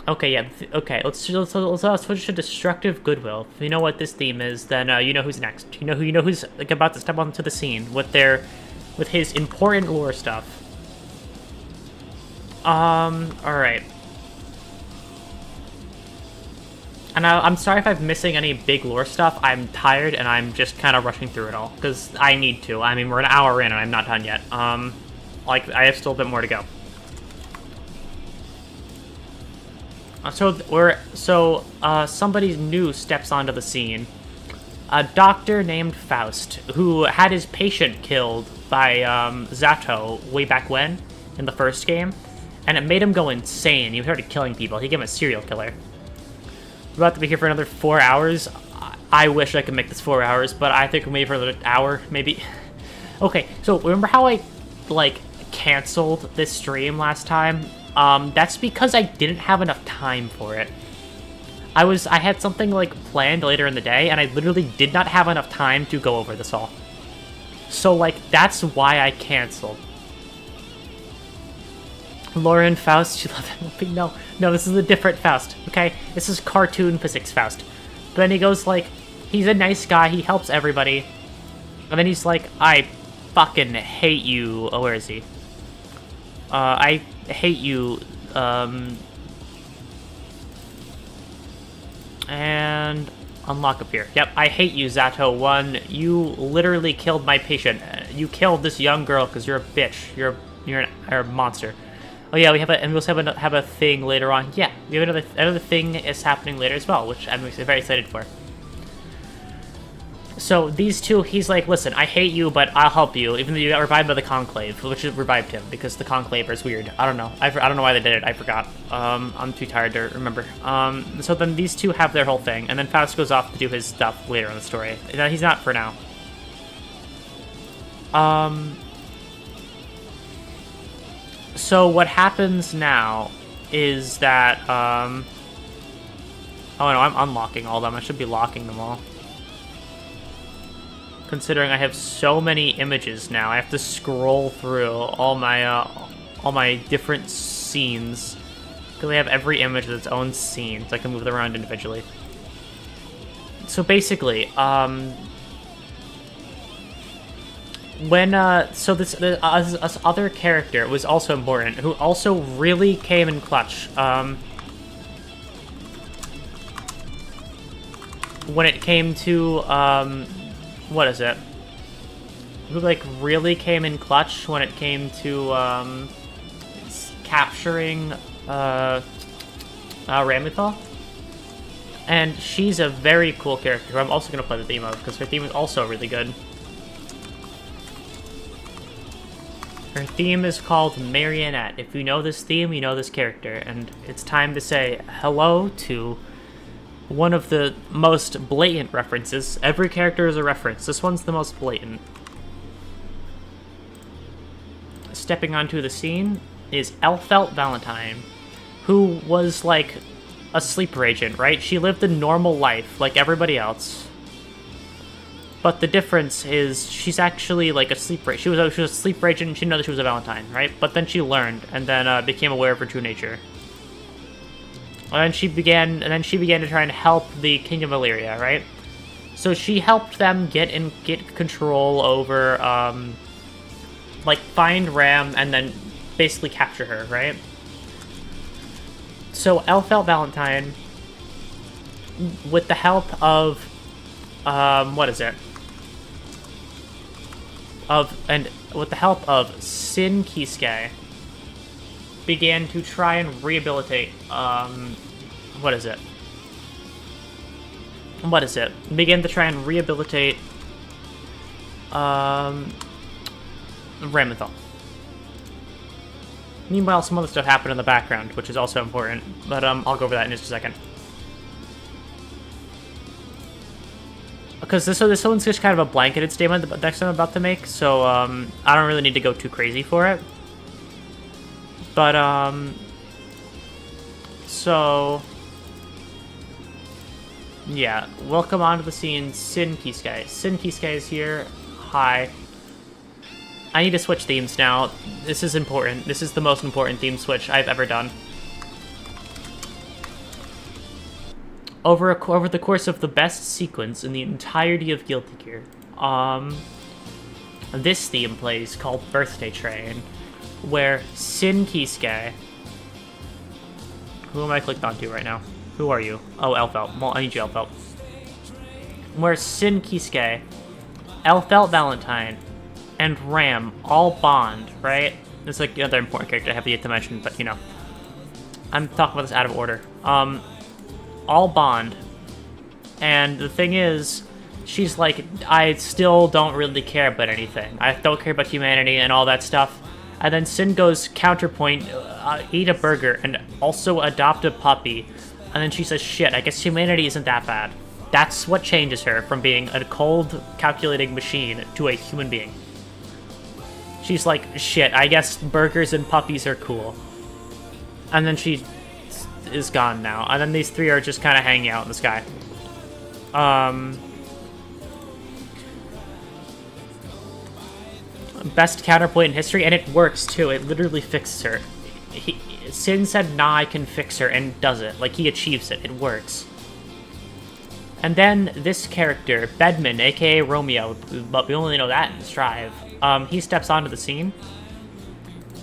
Speaker 1: Okay, yeah, okay, let's switch to Destructive Goodwill. If you know what this theme is, then you know who's next. You know who's like about to step onto the scene with their with his important lore stuff. Alright. And I'm sorry if I'm missing any big lore stuff. I'm tired and I'm just kind of rushing through it all, because I need to. I mean, we're an hour in and I'm not done yet. Like, I have still a bit more to go. Somebody new steps onto the scene. A doctor named Faust, who had his patient killed by Zato way back when, in the first game, and it made him go insane. He started killing people. He became a serial killer. We're about to be here for another 4 hours. I wish I could make this 4 hours, but I think we'll maybe for another hour, maybe. Okay, so remember how I, like, canceled this stream last time? That's because I didn't have enough time for it. I had something, like, planned later in the day, and I literally did not have enough time to go over this all. So, like, that's why I canceled. Lauren Faust, you love that movie? No, this is a different Faust, okay? This is cartoon physics Faust. But then he goes, like, he's a nice guy, he helps everybody. And then he's like, I fucking hate you. Oh, where is he? I hate you, and unlock up here. Yep, I hate you, Zato1. You literally killed my patient. You killed this young girl because you're a bitch. You're a monster. Oh yeah, we also have a thing later on. Yeah, we have another thing is happening later as well, which I'm very excited for. So these two, he's like, listen, I hate you, but I'll help you, even though you got revived by the Conclave, which revived him, because the Conclave is weird. I don't know. I don't know why they did it. I forgot. I'm too tired to remember. So then these two have their whole thing, and then Faust goes off to do his stuff later in the story. He's not for now. So what happens now is that, oh no, I'm unlocking all of them. I should be locking them all. Considering I have so many images now, I have to scroll through all my different scenes, because I have every image with its own scene, so I can move them around individually. So basically, this other character was also important, who also really came in clutch. When it came to what is it? Who, like, really came in clutch when it came to, capturing, Ramithal? And she's a very cool character, who I'm also going to play the theme of, because her theme is also really good. Her theme is called Marionette. If you know this theme, you know this character, and it's time to say hello to one of the most blatant references. Every character is a reference. This one's the most blatant. Stepping onto the scene is Elfelt Valentine, who was like a sleeper agent, right? She lived a normal life like everybody else. But the difference is she's actually like a sleeper agent. She was a sleeper agent and she didn't know that she was a Valentine, right? But then she learned and then became aware of her true nature. And then she began to try and help the King of Illyria, right? So she helped them get control over, like, find Ram and then basically capture her, right? So Elfelt Valentine, with the help of, with the help of Sin Kisuke, began to try and rehabilitate, began to try and rehabilitate, Ramithal. Meanwhile, some other stuff happened in the background, which is also important, but, I'll go over that in just a second. Because this one's just kind of a blanketed statement the next time I'm about to make, so, I don't really need to go too crazy for it. But, so, yeah, welcome onto the scene, Sin Kisuke. Sin Kisuke is here. Hi. I need to switch themes now. This is important. This is the most important theme switch I've ever done. Over the course of the best sequence in the entirety of Guilty Gear, this theme plays called Birthday Train, where Sin Kisuke... Who am I clicked onto right now? Who are you? Oh, Elfelt. Well, I need you, Elfelt. Where Sin Kisuke, Elfelt Valentine, and Ram all bond, right? It's like another important character I have yet to mention, but you know. I'm talking about this out of order. All bond. And the thing is, she's like, I still don't really care about anything. I don't care about humanity and all that stuff. And then Sin goes, counterpoint, eat a burger and also adopt a puppy. And then she says, shit, I guess humanity isn't that bad. That's what changes her from being a cold, calculating machine to a human being. She's like, shit, I guess burgers and puppies are cool. And then she is gone now. And then these three are just kind of hanging out in the sky. Best counterpoint in history, and it works too. It literally fixes her. Sin said, nah, I can fix her, and does it. Like, he achieves it. It works. And then this character, Bedman, aka Romeo, but we only know that in Strive, he steps onto the scene.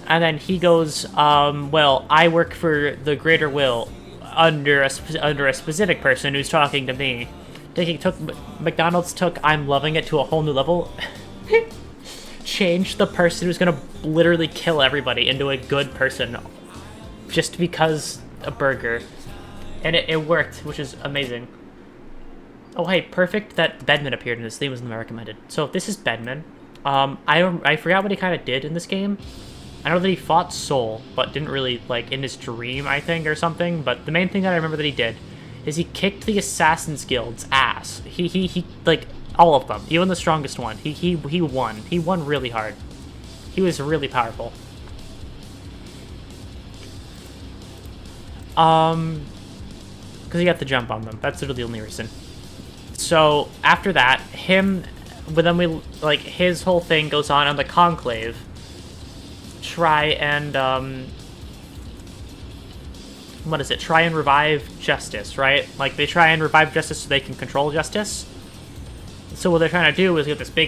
Speaker 1: And then he goes, well, I work for the greater will under a specific person who's talking to me. McDonald's took I'm loving it to a whole new level. Changed the person who's gonna literally kill everybody into a good person just because a burger. And it worked, which is amazing. Oh, hey, perfect that Bedman appeared in this theme was in the recommended. So this is Bedman. I forgot what he kind of did in this game. I know that he fought Soul, but didn't really, like, in his dream, I think, or something. But the main thing that I remember that he did is he kicked the Assassin's Guild's ass. He like, all of them, even the strongest one. He won. He won really hard. He was really powerful. Because he got the jump on them. That's literally the only reason. So, after that, his whole thing goes on the Conclave. Try and, try and revive justice, right? Like, they try and revive justice so they can control justice. So what they're trying to do is get this big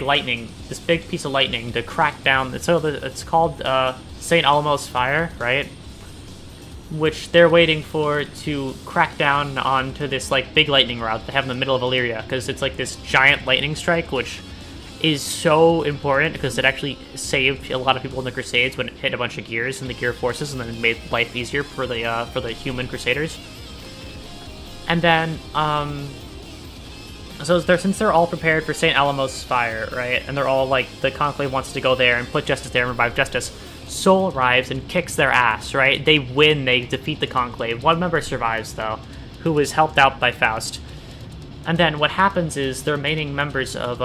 Speaker 1: piece of lightning to crack down. So it's called, St. Elmo's Fire, right? Which they're waiting for to crack down onto this, like, big lightning route they have in the middle of Illyria, because it's, like, this giant lightning strike, which is so important because it actually saved a lot of people in the Crusades when it hit a bunch of gears in the gear forces, and then made life easier for the human Crusaders. And then, so since they're all prepared for St. Alamo's Fire, right, and they're all, like, the Conclave wants to go there and put justice there and revive justice, Soul arrives and kicks their ass, right? They win, they defeat the Conclave. One member survives, though, who was helped out by Faust. And then what happens is the remaining members of,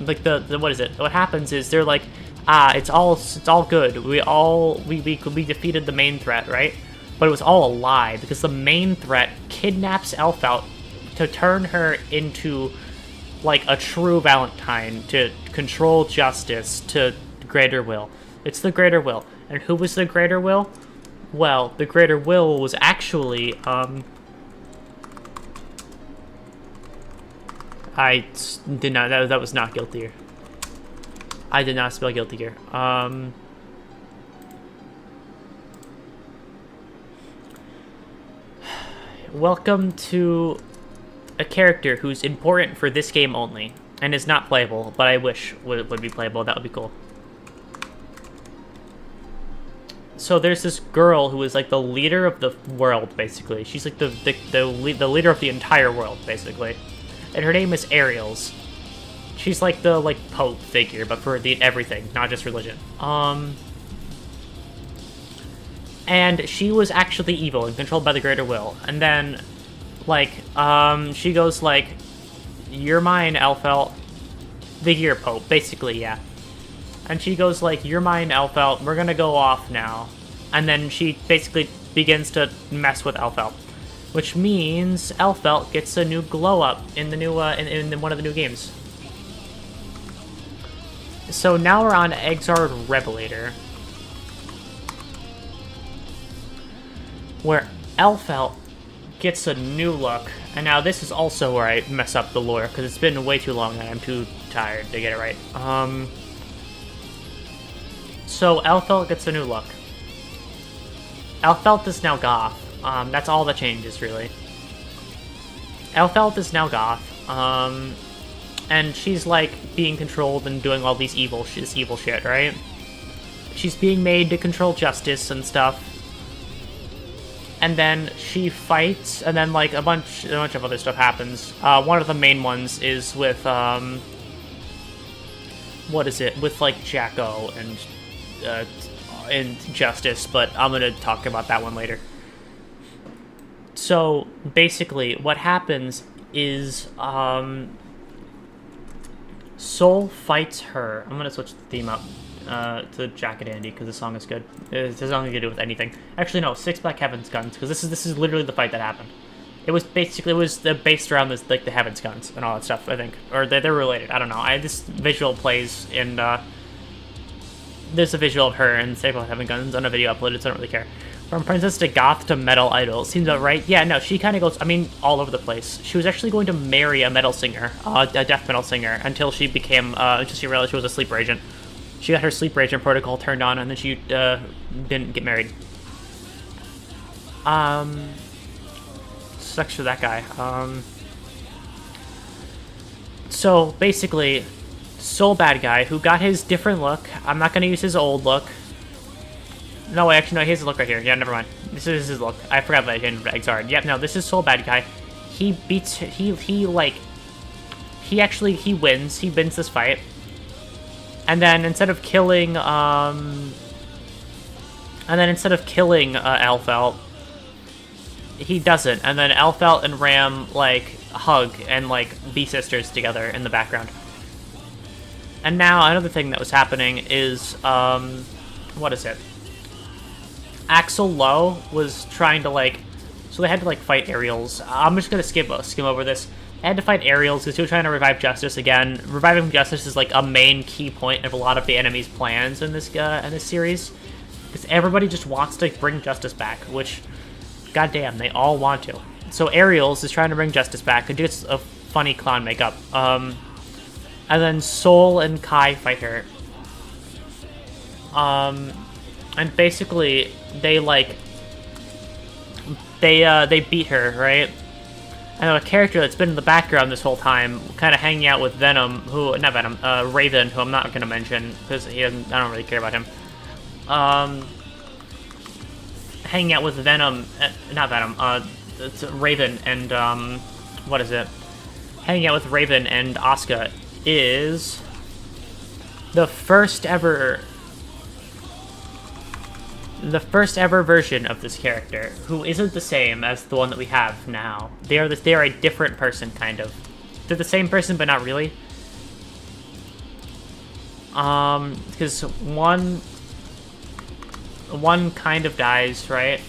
Speaker 1: like, what happens is they're like, it's all good. We defeated the main threat, right? But it was all a lie, because the main threat kidnaps Elfelt to turn her into, like, a true Valentine, to control justice, to the greater will. It's the greater will. And who was the greater will? Well, the greater will was actually, I did not, that was not guilty here. I did not spell guilty here. Welcome to a character who's important for this game only, and is not playable, but I wish would be playable. That would be cool. So there's this girl who is, like, the leader of the world, basically. She's, like, the leader of the entire world, basically. And her name is Ariels. She's like the, like, Pope figure, but for everything, not just religion. And she was actually evil and controlled by the greater will. And then, like, she goes, like, you're mine, Elfelt. The year Pope, basically, yeah. And she goes, like, you're mine, Elfelt. We're gonna go off now. And then she basically begins to mess with Elfelt. Which means Elfelt gets a new glow-up in the new, in one of the new games. So now we're on Exard Revelator, where Elfelt gets a new look. And now this is also where I mess up the lore, because it's been way too long and I'm too tired to get it right. So Elfelt gets a new look. Elfelt is now goth. That's all that changes, really. Elfelt is now goth. And she's like being controlled and doing all these evil shit, right? She's being made to control justice and stuff. And then she fights, and then like a bunch of other stuff happens. One of the main ones is with what is it? With like Jacko and Justice, but I'm gonna talk about that one later. So basically, what happens is Soul fights her. I'm gonna switch the theme up to Jack and Andy because the song is good. It has nothing to do with anything. Actually, no, Six Black Heaven's Guns, because this is literally the fight that happened. It was based around this, like the Heaven's Guns and all that stuff, I think, or they're related. I don't know. This visual plays in there's a visual of her and Six Black Heaven Guns on a video uploaded, so I don't really care. From princess to goth to metal idol. Seems about right. Yeah, no, she kind of goes, I mean, all over the place. She was actually going to marry a metal singer, a death metal singer, until she became, until she realized she was a sleeper agent. She got her sleeper agent protocol turned on, and then she didn't get married. Sucks for that guy. So, basically, Soul Bad Guy, who got his different look. I'm not going to use his old look. No, wait, actually, no, he has his look right here. Yeah, never mind. This is his look. I forgot that I changed Exard. Yep, no, this is Soul Bad Guy. He beats, he wins. He wins this fight. And then instead of killing, Elfelt, he doesn't. And then Elfelt and Ram, like, hug and, like, be sisters together in the background. And now, another thing that was happening is, what is it? Axel Lowe was trying to, like, so they had to, like, fight Aerials. I'm just gonna skim over this. They had to fight Aerials because he was trying to revive Justice again. Reviving Justice is, like, a main key point of a lot of the enemy's plans in this series. Because everybody just wants to bring Justice back, which, goddamn, they all want to. So Aerials is trying to bring Justice back and gets a funny clown makeup. And then Soul and Kai fight her. And basically, they beat her, right? And a character that's been in the background this whole time, kind of hanging out with Venom, Raven, who I'm not going to mention, because I don't really care about him. Hanging out with Venom, it's Raven and, what is it? Hanging out with Raven and Asuka is the first ever version of this character, who isn't the same as the one that we have now. They are a different person, kind of. They're the same person, but not really. Because one kind of dies, right?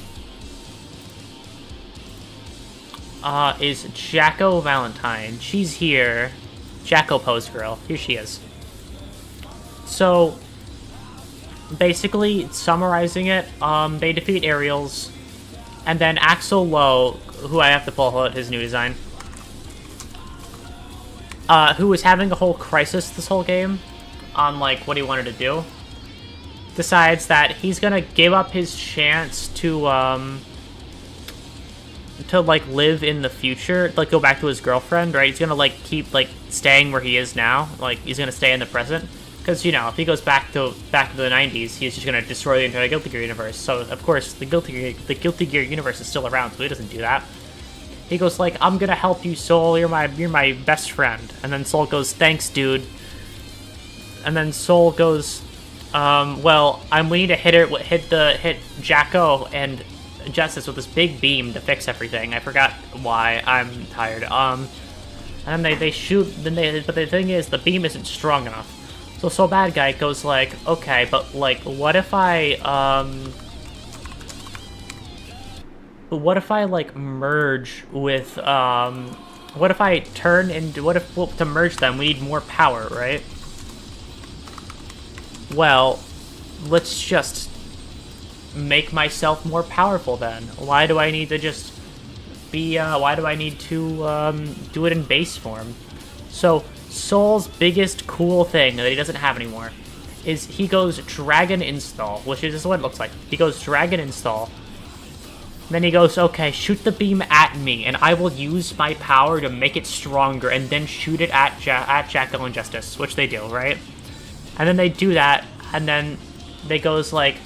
Speaker 1: Is Jacko Valentine. She's here. Jacko Pose Girl. Here she is. So, basically, summarizing it, they defeat Aerials, and then Axel Lowe, who I have to pull out his new design, who was having a whole crisis this whole game on, like, what he wanted to do, decides that he's gonna give up his chance to like, live in the future, like, go back to his girlfriend, right? He's gonna, like, keep, like, staying where he is now, like, he's gonna stay in the present. Because, you know, if he goes back to the 90s, he's just going to destroy the entire Guilty Gear universe. So, of course, the Guilty Gear universe is still around, so he doesn't do that. He goes like, I'm going to help you, Soul. You're my best friend. And then Soul goes, thanks, dude. And then Soul goes, well, we need to hit Jacko and Justice with this big beam to fix everything. I forgot why. I'm tired. And then they shoot. But the thing is, the beam isn't strong enough. So Soul Bad Guy goes like, okay, but like, what if I like merge with, what if I turn into, well, to merge them, we need more power, right? Well, let's just make myself more powerful then. Why do I need to just be, why do I need to, do it in base form? So, Soul's biggest cool thing that he doesn't have anymore is he goes Dragon Install, which is what it looks like. He goes Dragon Install. Then he goes, okay, shoot the beam at me, and I will use my power to make it stronger, and then shoot it at Jackal and Justice, which they do, right? And then they do that, and then they goes, like,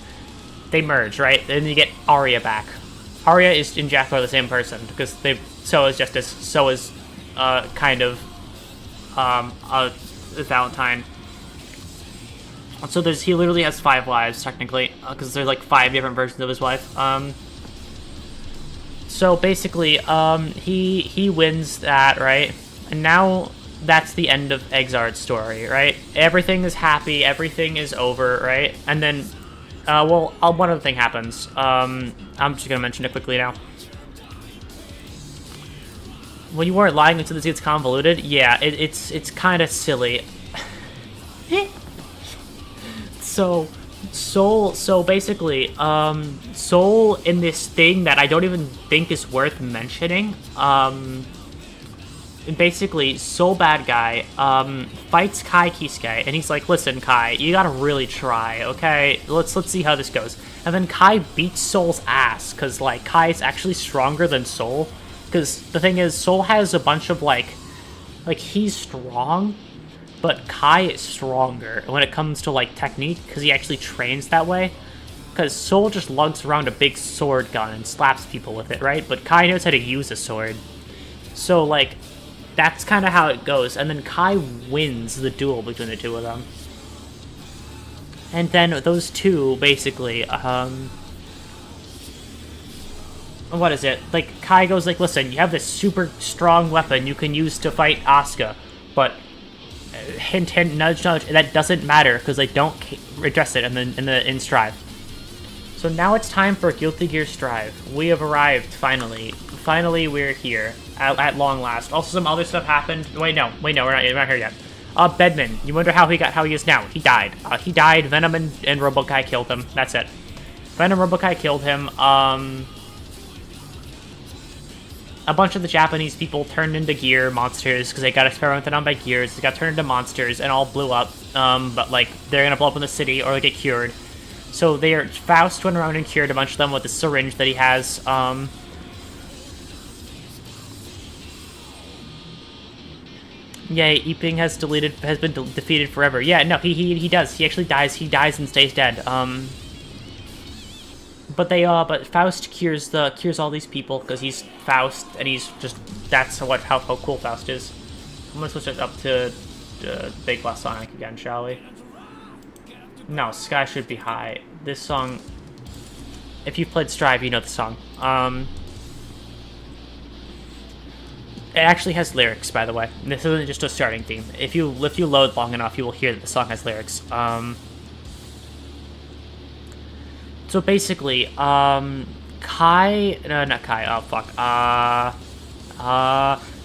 Speaker 1: they merge, right? Then you get Arya back. Arya is and Jackal are the same person, because so is Justice, so is, Valentine. So he literally has 5 lives, technically, because there's, like, 5 different versions of his wife. So basically, he wins that, right? And now that's the end of Exard's story, right? Everything is happy, everything is over, right? And then, one other thing happens. I'm just gonna mention it quickly now. When you weren't lying until this gets convoluted, yeah, it's kind of silly. So basically, Soul in this thing that I don't even think is worth mentioning, basically, Soul bad guy, fights Kai Kisuke, and he's like, listen, Kai, you gotta really try, okay? Let's see how this goes. And then Kai beats Soul's ass, because, like, Kai is actually stronger than Soul, because the thing is, Soul has a bunch of, like, he's strong, but Kai is stronger when it comes to, like, technique, because he actually trains that way. Because Soul just lugs around a big sword gun and slaps people with it, right? But Kai knows how to use a sword. So, like, that's kind of how it goes. And then Kai wins the duel between the two of them. And then those two, basically, what is it? Like, Kai goes like, listen, you have this super strong weapon you can use to fight Asuka, but hint, hint, nudge, nudge, that doesn't matter because they don't address it in Strive. So now it's time for Guilty Gear Strive. We have arrived, finally. Finally, we're here, at long last. Also, some other stuff happened. Wait, no, we're not here yet. Bedman, you wonder how he is now. He died. He died, Venom and Robokai killed him. That's it. Venom and Robokai killed him. A bunch of the Japanese people turned into gear monsters because they got experimented on by gears. They got turned into monsters and all blew up. But, like, they're gonna blow up in the city or they get cured. So Faust went around and cured a bunch of them with the syringe that he has. Yay, Eeping has been defeated forever. Yeah, no, he does. He actually dies. He dies and stays dead. But Faust cures all these people because he's Faust and he's just how cool Faust is. I'm gonna switch it up to Big Glass Sonic again, shall we? No, Sky should be high. This song, if you've played Strive, you know the song. It actually has lyrics, by the way. This isn't just a starting theme. If you load long enough, you will hear that the song has lyrics. So basically, not Kai, oh fuck,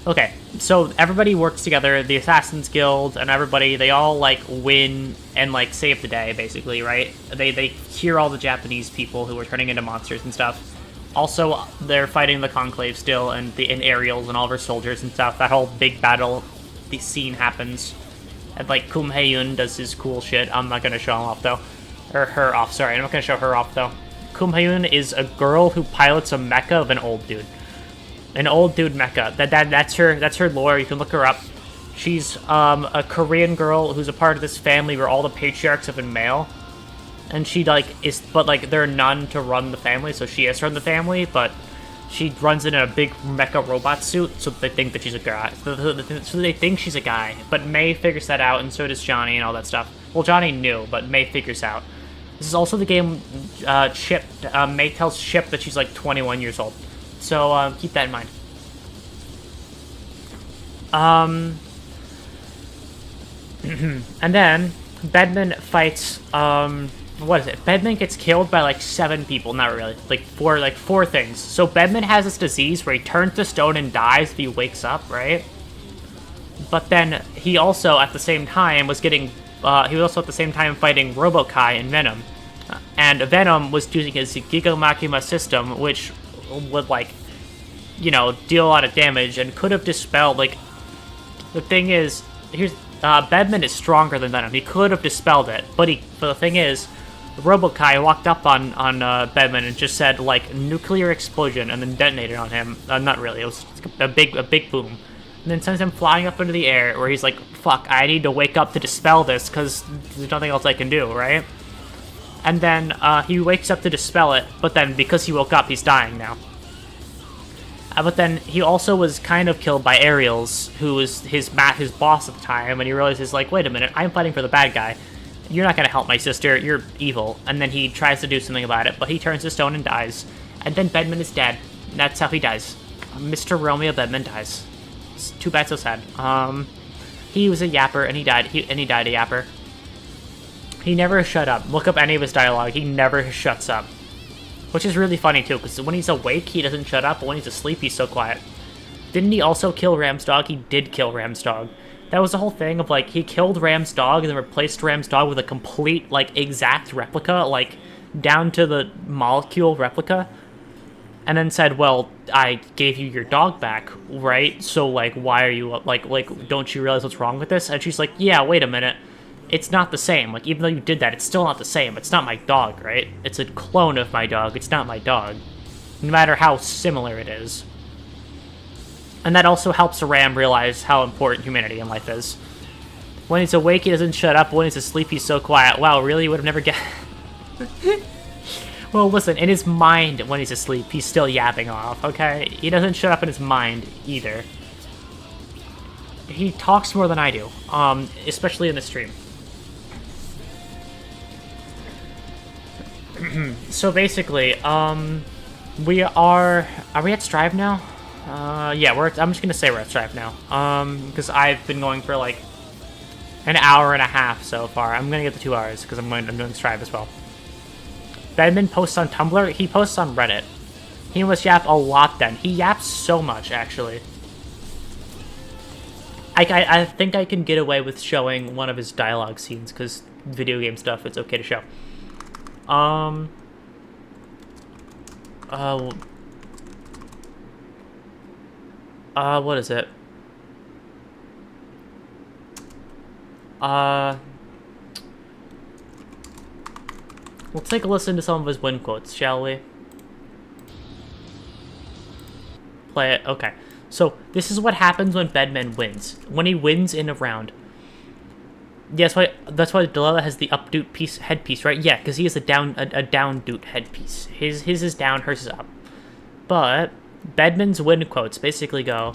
Speaker 1: okay, so everybody works together, the Assassin's Guild, and everybody, they all, like, win and, like, save the day, basically, right? They cure all the Japanese people who were turning into monsters and stuff. Also, they're fighting the Conclave still, and Aerials and all of her soldiers and stuff. That whole big battle, the scene happens. And, like, Kum Hae-yoon does his cool shit. I'm not gonna show him off, though. Or her off, sorry. I'm not gonna show her off, though. Kum Hae-yoon is a girl who pilots a mecha of an old dude. An old dude mecha. That's her lore. You can look her up. She's a Korean girl who's a part of this family where all the patriarchs have been male. And she, like, but, like, there are none to run the family, so she has to run the family, but she runs in a big mecha robot suit, so they think that she's a guy. So they think she's a guy, but May figures that out, and so does Johnny and all that stuff. Well, Johnny knew, but May figures out. This is also the game Chip. May tells Chip that she's, like, 21 years old. So, keep that in mind. And then, Bedman fights, what is it? Bedman gets killed by, like, 7 people. Not really. Like, 4 things. So, Bedman has this disease where he turns to stone and dies if he wakes up, right? But then, he also, at the same time, was getting, he was also at the same time fighting Robokai and Venom. And Venom was using his Giga Makima system, which would, like, you know, deal a lot of damage and could have dispelled, like, the thing is, Bedman is stronger than Venom. He could have dispelled it, but the thing is, Robokai walked up on Bedman and just said, like, nuclear explosion, and then detonated on him. Not really, it was a big boom. And then sends him flying up into the air, where he's like, fuck, I need to wake up to dispel this, because there's nothing else I can do, right? And then he wakes up to dispel it, but then because he woke up, he's dying now. But then he also was kind of killed by Aerials, who was his boss at the time, and he realizes, like, wait a minute, I'm fighting for the bad guy. You're not going to help my sister, you're evil. And then he tries to do something about it, but he turns to stone and dies. And then Bedman is dead. That's how he dies. Mr. Romeo Bedman dies. It's too bad, so sad. He was a yapper, and he died. He died a yapper. He never shut up. Look up any of his dialogue. He never shuts up. Which is really funny, too, because when he's awake, he doesn't shut up, but when he's asleep, he's so quiet. Didn't he also kill Ram's dog? He did kill Ram's dog. That was the whole thing of, like, he killed Ram's dog and then replaced Ram's dog with a complete, like, exact replica, like, down to the molecule replica. And then said, well, I gave you your dog back, right? So, like, why are you, like, don't you realize what's wrong with this? And she's like, yeah, wait a minute. It's not the same. Like, even though you did that, it's still not the same. It's not my dog, right? It's a clone of my dog. It's not my dog. No matter how similar it is. And that also helps Ram realize how important humanity in life is. When he's awake, he doesn't shut up. When he's asleep, he's so quiet. Wow, really? You would have never guessed. Well, listen, in his mind, when he's asleep, he's still yapping off, okay? He doesn't shut up in his mind, either. He talks more than I do, especially in the stream. So basically, we are we at Strive now? Yeah, I'm just gonna say we're at Strive now. Because I've been going for like an hour and a half so far. I'm gonna get the 2 hours because I'm doing Strive as well. Bedman posts on Tumblr. He posts on Reddit. He must yap a lot then. He yaps so much, actually. I think I can get away with showing one of his dialogue scenes because video game stuff, it's okay to show. What is it? We'll take a listen to some of his win quotes, shall we? Play it. Okay. So, this is what happens when Bedman wins. When he wins in a round. Yeah, that's why Delilah has the updoot headpiece, right? Yeah, because he has a down-doot headpiece. His is down, hers is up. But Bedman's win quotes basically go.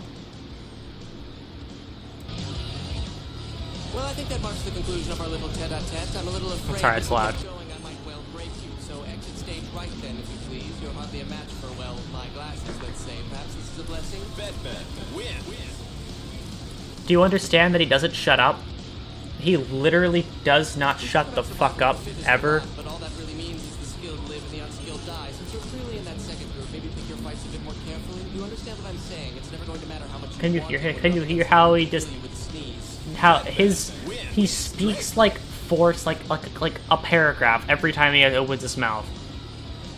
Speaker 3: Well, I think that marks the conclusion of our little tete-a-tete. I'm a little afraid.
Speaker 1: I'm sorry, it's loud.
Speaker 3: Showing I might well break you, so exit stage right then, if you please. You're hardly a match for, well, my glasses, let's say. Perhaps this is a blessing.
Speaker 2: Bedman, win.
Speaker 1: Do you understand that he doesn't shut up? He literally does not shut the fuck up, ever.
Speaker 3: But all that really means is the skilled live and the unskilled die. Since you're clearly in that second group, maybe pick your fights a bit more carefully. You understand what I'm saying? It's never going to matter how much
Speaker 1: Can you hear how he just he speaks like force like a paragraph every time he opens his mouth.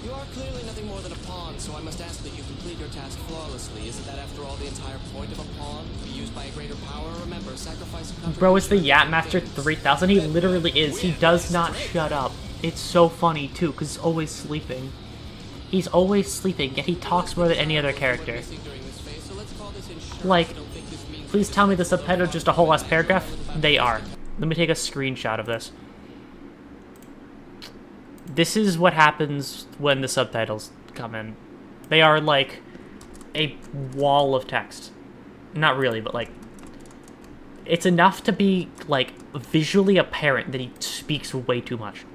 Speaker 3: You are clearly nothing more than a pawn, so I must ask that you complete your task flawlessly. Isn't that after all the entire point of a pawn? To be used by a greater power? Remember, sacrifice and
Speaker 1: Bro, it's the Yap Master 3000. He literally is. He does not shut up. It's so funny too, because he's always sleeping. He's always sleeping, yet he talks more than any other character. Like, please tell me the subtitles are just a whole last paragraph? They are. Let me take a screenshot of this. This is what happens when the subtitles come in. They are like a wall of text. Not really, but like, it's enough to be like visually apparent that he speaks way too much.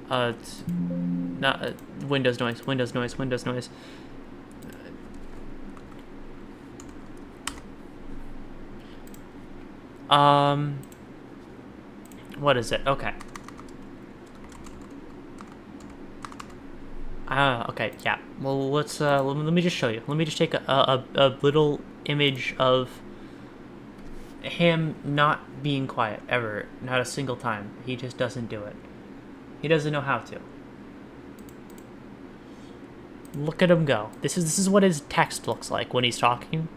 Speaker 1: It's not Windows noise. What is it? Okay. Okay, yeah. Well, let's, let me just show you. Let me just take a little image of him not being quiet, ever. Not a single time. He just doesn't do it. He doesn't know how to. Look at him go. This is what his text looks like when he's talking.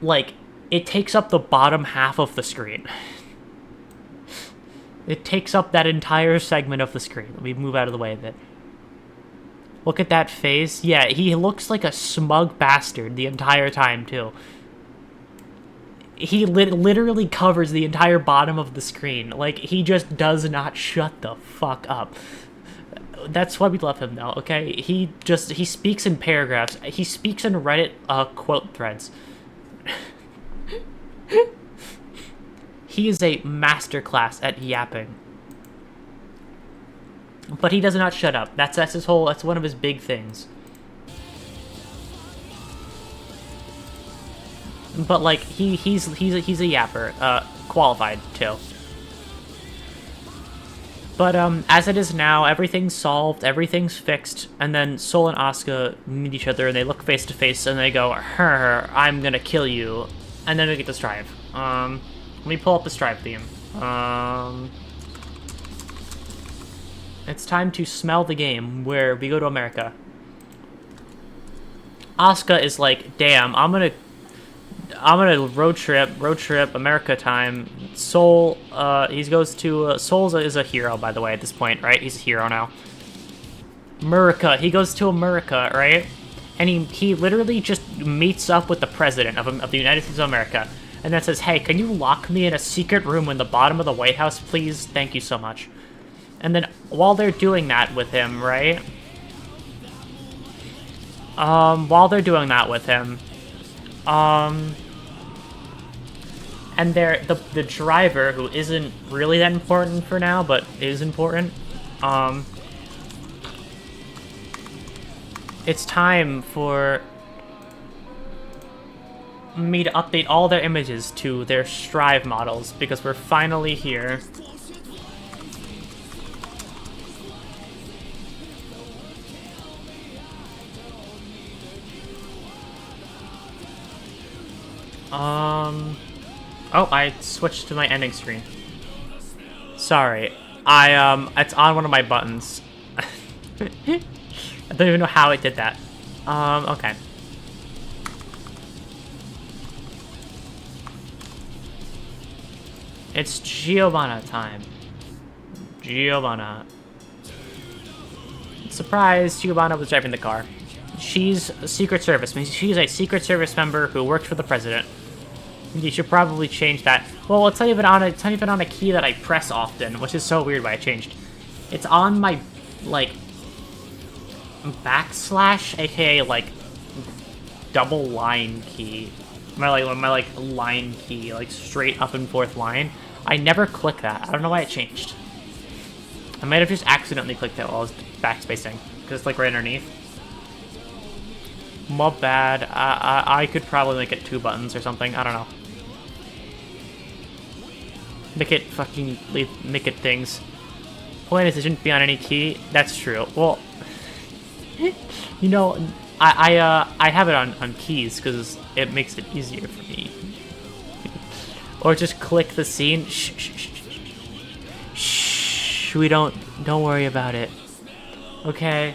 Speaker 1: like, it takes up the bottom half of the screen. It takes up that entire segment of the screen. Let me move out of the way a bit. Look at that face. Yeah, he looks like a smug bastard the entire time, too. He literally covers the entire bottom of the screen. Like, he just does not shut the fuck up. That's why we love him, though, okay? He speaks in paragraphs. He speaks in Reddit quote threads. He is a masterclass at yapping. But he does not shut up. That's one of his big things. But like he's a yapper, qualified too. But as it is now, everything's solved, everything's fixed, and then Sol and Asuka meet each other and they look face to face and they go, "Her, I'm gonna kill you," and then they get to Strive. Let me pull up the Strive theme. It's time to smell the game, where we go to America. Asuka is like, damn, I'm gonna road trip, America time. Sol, Sol is a hero, by the way, at this point, right? He's a hero now. America, he goes to America, right? And he literally just meets up with the president of the United States of America, and then says, hey, can you lock me in a secret room in the bottom of the White House, please? Thank you so much. And then while they're doing that with him, right? While they're doing that with him, and the driver, who isn't really that important for now, but is important, it's time for me to update all their images to their Strive models, because we're finally here. Oh, I switched to my ending screen. Sorry. It's on one of my buttons. I don't even know how it did that. Okay. It's Giovanna time. Giovanna. Surprise, Giovanna was driving the car. She's a Secret Service. She's a Secret Service member who works for the president. You should probably change that. Well, it's not even on a key that I press often, which is so weird why I changed. It's on my, like, backslash, aka, like, double line key. My line key, like, straight up and forth line. I never click that. I don't know why it changed. I might have just accidentally clicked it while I was backspacing, because it's, like, right underneath. My bad. I could probably make it 2 buttons or something. I don't know. Make it things. Point is, it shouldn't be on any key. That's true. Well, you know, I have it on keys because it makes it easier for me. Or just click the scene. Shh, shh, shh, shh, shh. Shh. We don't worry about it. Okay.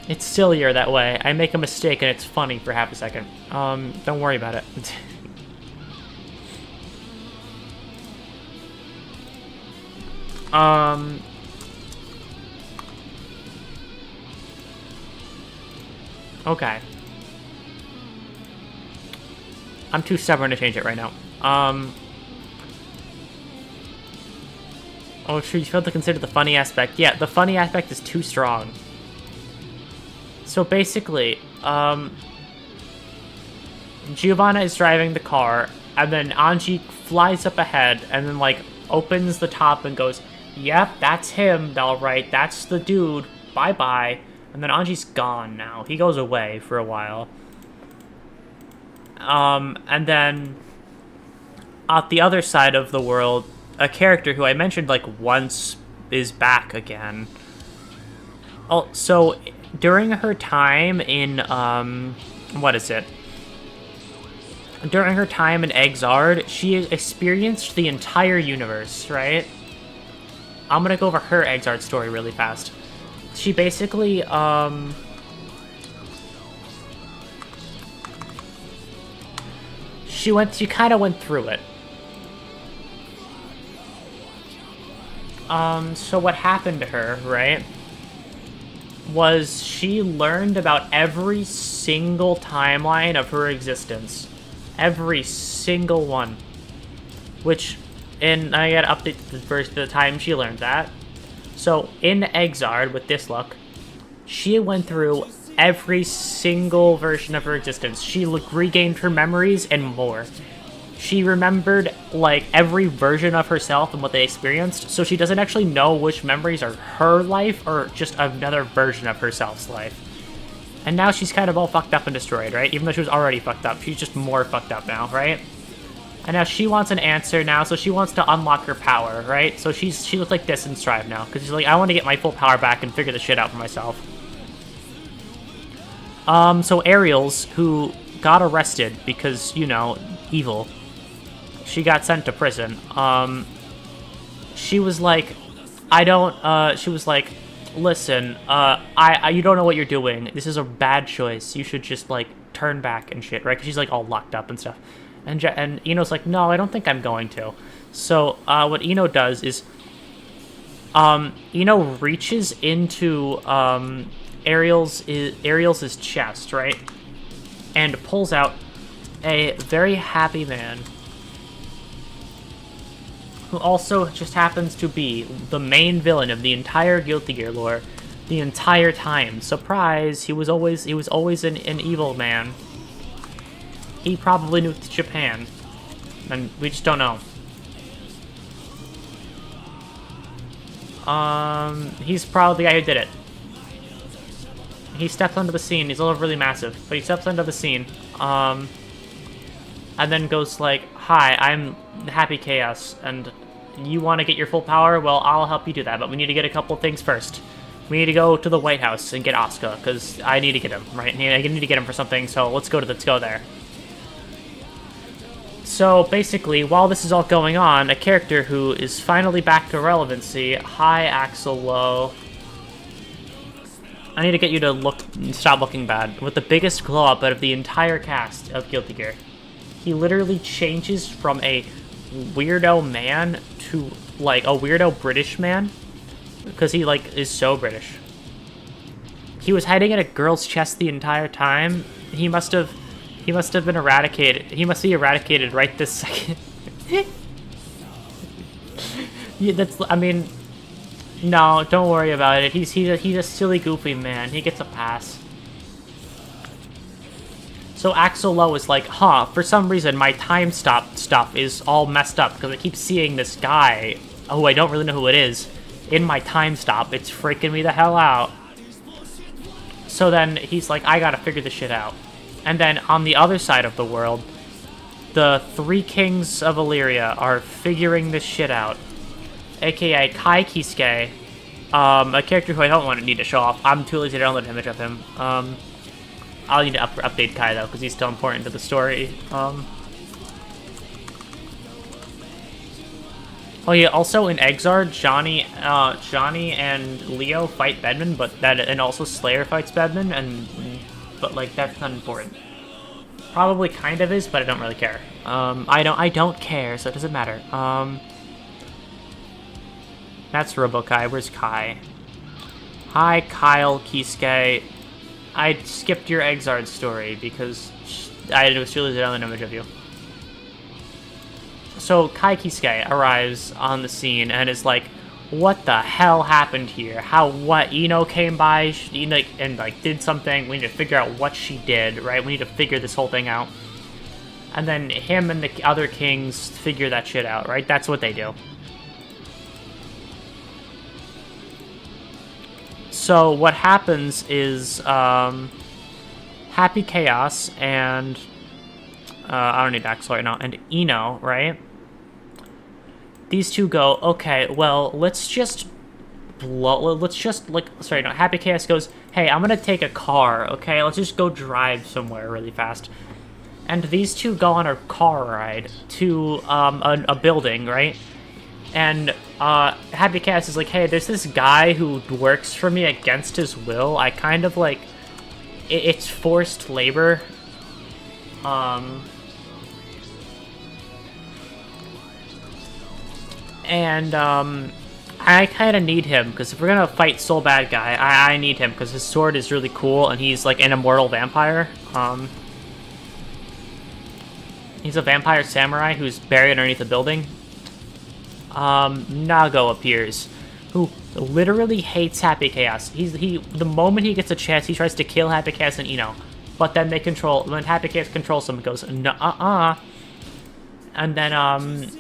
Speaker 1: It's sillier that way. I make a mistake and it's funny for half a second. Don't worry about it. Okay. I'm too stubborn to change it right now. Oh, sure, you failed to consider the funny aspect. Yeah, the funny aspect is too strong. So basically, Giovanna is driving the car, and then Anji flies up ahead, and then, like, opens the top and goes, yep, that's him, alright, that's the dude, bye-bye. And then Anji's gone now. He goes away for a while. And then, at the other side of the world, a character who I mentioned, like, once is back again. Oh, so during her time in, what is it? During her time in Exard, she experienced the entire universe, right? I'm gonna go over her Exard story really fast. She basically, she kind of went through it. So what happened to her, right, was she learned about every single timeline of her existence. Every single one. Which, and I gotta update the first the time she learned that. So, in Exard, with this look, she went through every single version of her existence. She regained her memories and more. She remembered, like, every version of herself and what they experienced, so she doesn't actually know which memories are her life or just another version of herself's life. And now she's kind of all fucked up and destroyed, right? Even though she was already fucked up, she's just more fucked up now, right? And now she wants an answer now, so she wants to unlock her power, right? So she looks like this in Strive now, because she's like, I want to get my full power back and figure the shit out for myself. So Ariel's, who got arrested because, you know, evil, she got sent to prison. She was like, she was like, listen, you don't know what you're doing. This is a bad choice. You should just, like, turn back and shit, right? Because she's, like, all locked up and stuff. And Eno's like, no, I don't think I'm going to. So, what Eno does is, Eno reaches into, Ariel's chest, right? And pulls out a very happy man, who also just happens to be the main villain of the entire Guilty Gear lore the entire time. Surprise, he was always an evil man. He probably nuked Japan, and we just don't know. He's probably the guy who did it. He steps onto the scene. He's a little really massive, but he steps onto the scene, and then goes like, hi, I'm Happy Chaos, and you want to get your full power? Well, I'll help you do that, but we need to get a couple things first. We need to go to the White House and get Asuka, because I need to get him, right? I need to get him for something, so let's go there. So, basically, while this is all going on, a character who is finally back to relevancy, hi, Axel Lowe. I need to get you to stop looking bad. With the biggest glow-up out of the entire cast of Guilty Gear. He literally changes from a weirdo man to, like, a weirdo British man. Because he, like, is so British. He was hiding in a girl's chest the entire time. He must have been eradicated. He must be eradicated right this second. Yeah, I mean, no, don't worry about it. He's a silly, goofy man. He gets a pass. So Axel Lowe is like, huh, for some reason my time stop stuff is all messed up because I keep seeing this guy, who I don't really know who it is, in my time stop. It's freaking me the hell out. So then he's like, I gotta figure this shit out. And then on the other side of the world, the three kings of Illyria are figuring this shit out. AKA Kai Kisuke, a character who I don't need to show off. I'm too lazy to download an image of him. I'll need to update Kai though, because he's still important to the story. Oh yeah, also in Exard, Johnny and Leo fight Bedman, and also Slayer fights Bedman, but like that's not important. Probably kind of is, but I don't really care. I don't care, so it doesn't matter. That's RoboKai. Where's Kai? Hi, Kyle Kisuke. I skipped your Exard story because I was too lazy to download an image of you. So Kai Kisuke arrives on the scene and is like, what the hell happened here? What? Eno came by and did something. We need to figure out what she did, right? We need to figure this whole thing out. And then him and the other kings figure that shit out, right? That's what they do. So what happens is Happy Chaos and I don't need Axel right now, and Eno, right? These two go, okay, well, Happy Chaos goes, hey, I'm gonna take a car, okay? Let's just go drive somewhere really fast. And these two go on a car ride to a building, right? And Happy Chaos is like, hey, there's this guy who works for me against his will. I kind of like, it's forced labor. And, I kind of need him, because if we're going to fight Soul Bad Guy, I need him, because his sword is really cool, and he's, like, an immortal vampire. He's a vampire samurai who's buried underneath a building. Nago appears, who literally hates Happy Chaos. The moment he gets a chance, he tries to kill Happy Chaos and Eno. But then when Happy Chaos controls him, it goes, nuh-uh-uh. And then,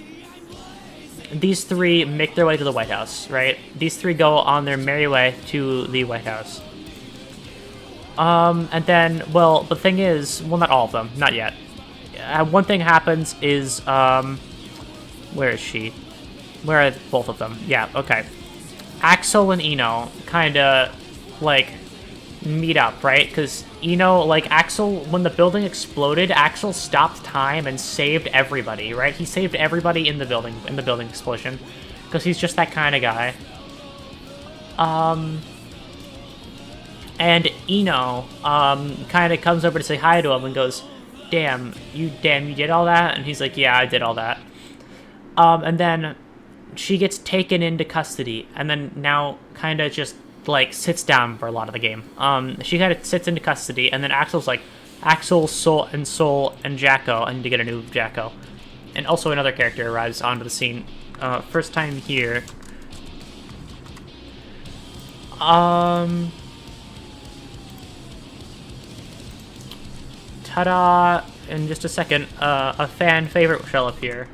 Speaker 1: these three make their way to the White House, right? These three go on their merry way to the White House. And then, well, the thing is, well, not all of them, not yet. One thing happens is, where is she? Where are both of them? Yeah, okay. Axel and Eno kinda, like, meet up, right? Because Eno, like, Axel, when the building exploded, Axel stopped time and saved everybody, right? He saved everybody in the building explosion, because he's just that kind of guy. And Eno, kind of comes over to say hi to him and goes, damn, you did all that? And he's like, yeah, I did all that. And then she gets taken into custody, and then now kind of just, like, sits down for a lot of the game. She kind of sits into custody, and then Axel's like, Axel, Soul, and Jacko. I need to get a new Jacko. And also another character arrives onto the scene. First time here. Ta-da! In just a second, a fan favorite shall appear.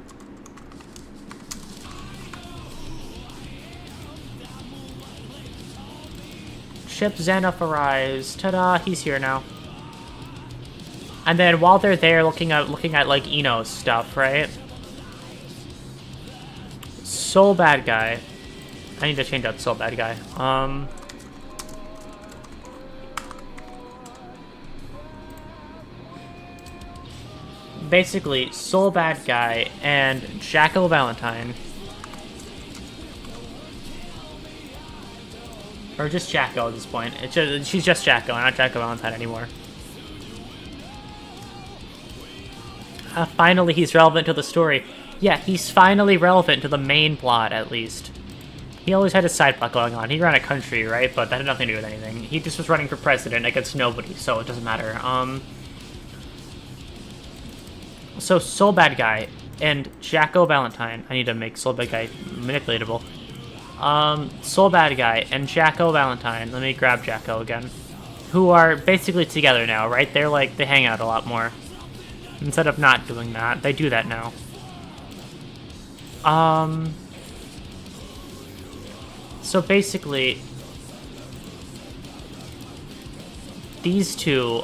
Speaker 1: Chip Xenof arrives. Ta-da! He's here now. And then while they're there, looking at like Eno's stuff, right? Soul Bad Guy. I need to change out Soul Bad Guy. Basically, Soul Bad Guy and Jacko Valentine, or just Jacko at this point. She's just Jacko, not Jacko Valentine anymore. Finally, he's relevant to the story. Yeah, he's finally relevant to the main plot, at least. He always had a side plot going on. He ran a country, right? But that had nothing to do with anything. He just was running for president against nobody, so it doesn't matter. So, Soul Bad Guy and Jacko Valentine. I need to make Soul Bad Guy manipulatable. Soul Bad Guy and Jacko Valentine. Let me grab Jacko again. Who are basically together now, right? They're like, they hang out a lot more. Instead of not doing that, they do that now. So basically, these two,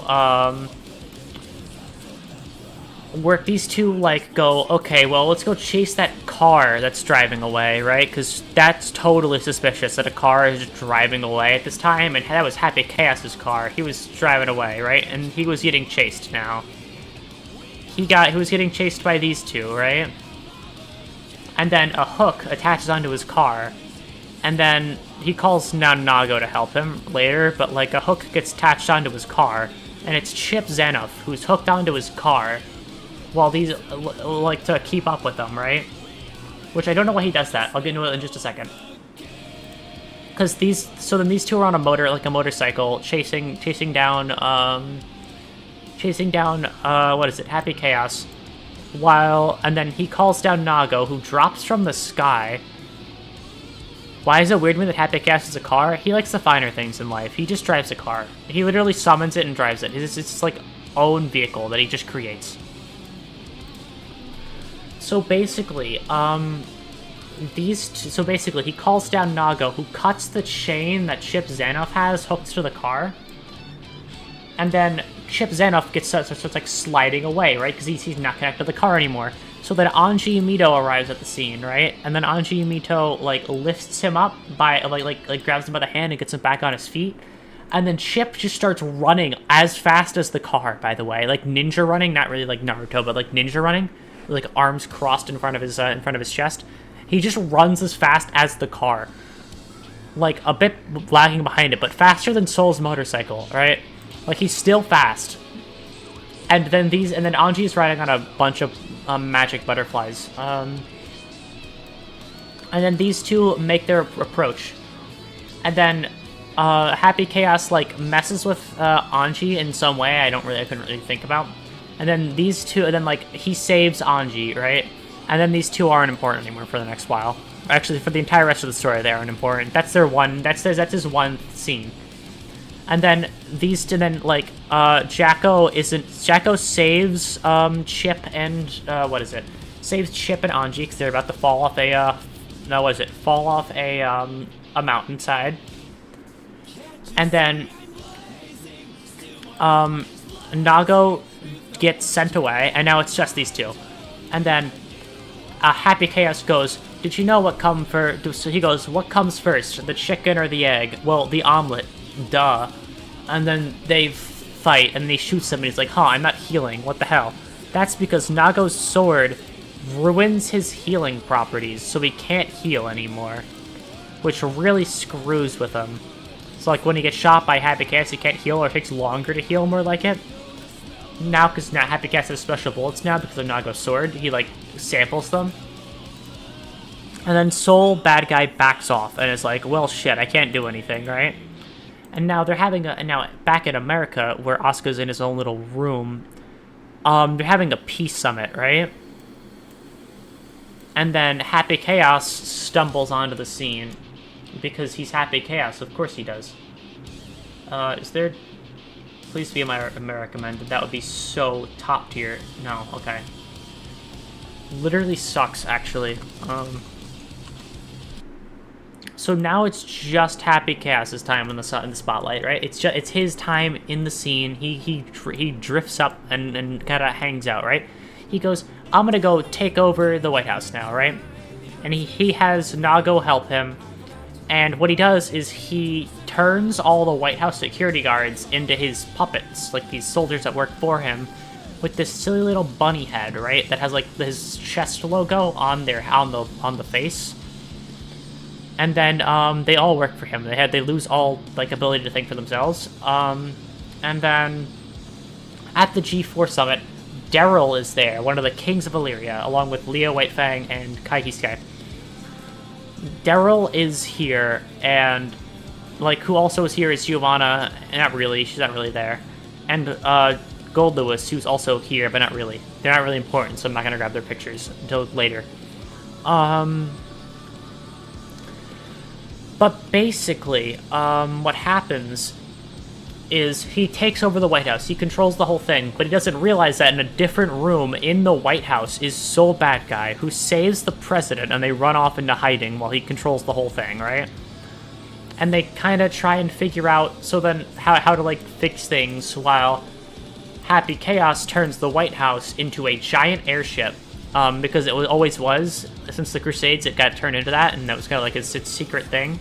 Speaker 1: like, go, okay, well, let's go chase that car that's driving away, right? Because that's totally suspicious that a car is driving away at this time, and that was Happy Chaos's car. He was driving away, right? And he was getting chased now. He was getting chased by these two, right? And then a hook attaches onto his car, and then he calls Nago to help him later, but, like, a hook gets attached onto his car, and it's Chip Xenof who's hooked onto his car while these, like, to keep up with them, right? Which I don't know why he does that. I'll get into it in just a second. Because then these two are on a motorcycle, chasing down, what is it, Happy Chaos, and then he calls down Nago, who drops from the sky. Why is it weird to me that Happy Chaos is a car? He likes the finer things in life. He just drives a car. He literally summons it and drives it. It's like, own vehicle that he just creates. So basically, he calls down Nago, who cuts the chain that Chip Xenof has hooked to the car. And then Chip Xenof starts like sliding away, right? Because he's not connected to the car anymore. So then Anji Yumito arrives at the scene, right? And then Anji Yumito, like, lifts him up by, like grabs him by the hand and gets him back on his feet. And then Chip just starts running as fast as the car, by the way. Like, ninja running, not really like Naruto, but like ninja running. Like, arms crossed in front of his chest. He just runs as fast as the car. Like, a bit lagging behind it, but faster than Soul's motorcycle, right? Like, he's still fast. And then Anji is riding on a bunch of magic butterflies. And then these two make their approach. And then Happy Chaos like messes with Anji in some way I couldn't really think about. And then these two, and then like he saves Anji, right? And then these two aren't important anymore for the next while. Actually, for the entire rest of the story, they aren't important. That's their one. That's his one scene. And then these two, then like Jacko saves Chip and saves Chip and Anji because they're about to fall off a a mountainside. And then Nago gets sent away, and now it's just these two. And then Happy Chaos goes, "Did you know what come first?" So he goes, "What comes first, the chicken or the egg?" "Well, the omelet, duh." And then they fight, and he shoots him, and he's like, "Huh, I'm not healing. What the hell?" That's because Nago's sword ruins his healing properties, so he can't heal anymore, which really screws with him. So like when he gets shot by Happy Chaos, he can't heal, or it takes longer to heal, more like it. Now, because now Happy Chaos has special bullets now because of Nago's sword, he like samples them. And then Soul, bad guy, backs off and is like, "Well, shit, I can't do anything, right?" And now they're having now back in America, where Asuka's in his own little room, they're having a peace summit, right? And then Happy Chaos stumbles onto the scene because he's Happy Chaos. Of course he does. Is there? Please be my recommended. That would be so top tier. No, okay. Literally sucks, actually. So now it's just Happy Chaos's time in the spotlight, right? It's his time in the scene. He drifts up and kind of hangs out, right? He goes, "I'm gonna go take over the White House now," right? And he has Nago help him. And what he does is he turns all the White House security guards into his puppets, like these soldiers that work for him, with this silly little bunny head, right? That has like his chest logo on the face. And then they all work for him. They lose all like ability to think for themselves. And then at the G4 summit, Daryl is there, one of the kings of Illyria, along with Leo Whitefang and Kaiki Sky. Daryl is here, and like who also is here is Giovanna. Not really, she's not really there. And Gold Lewis, who's also here, but not really. They're not really important, so I'm not gonna grab their pictures until later. But basically, what happens is he takes over the White House. He controls the whole thing, but he doesn't realize that in a different room in the White House is Soul Bad Guy, who saves the president, and they run off into hiding while he controls the whole thing, right? And they kind of try and figure out how to like fix things while Happy Chaos turns the White House into a giant airship, because it always was. Since the Crusades, it got turned into that, and that was kind of like its secret thing.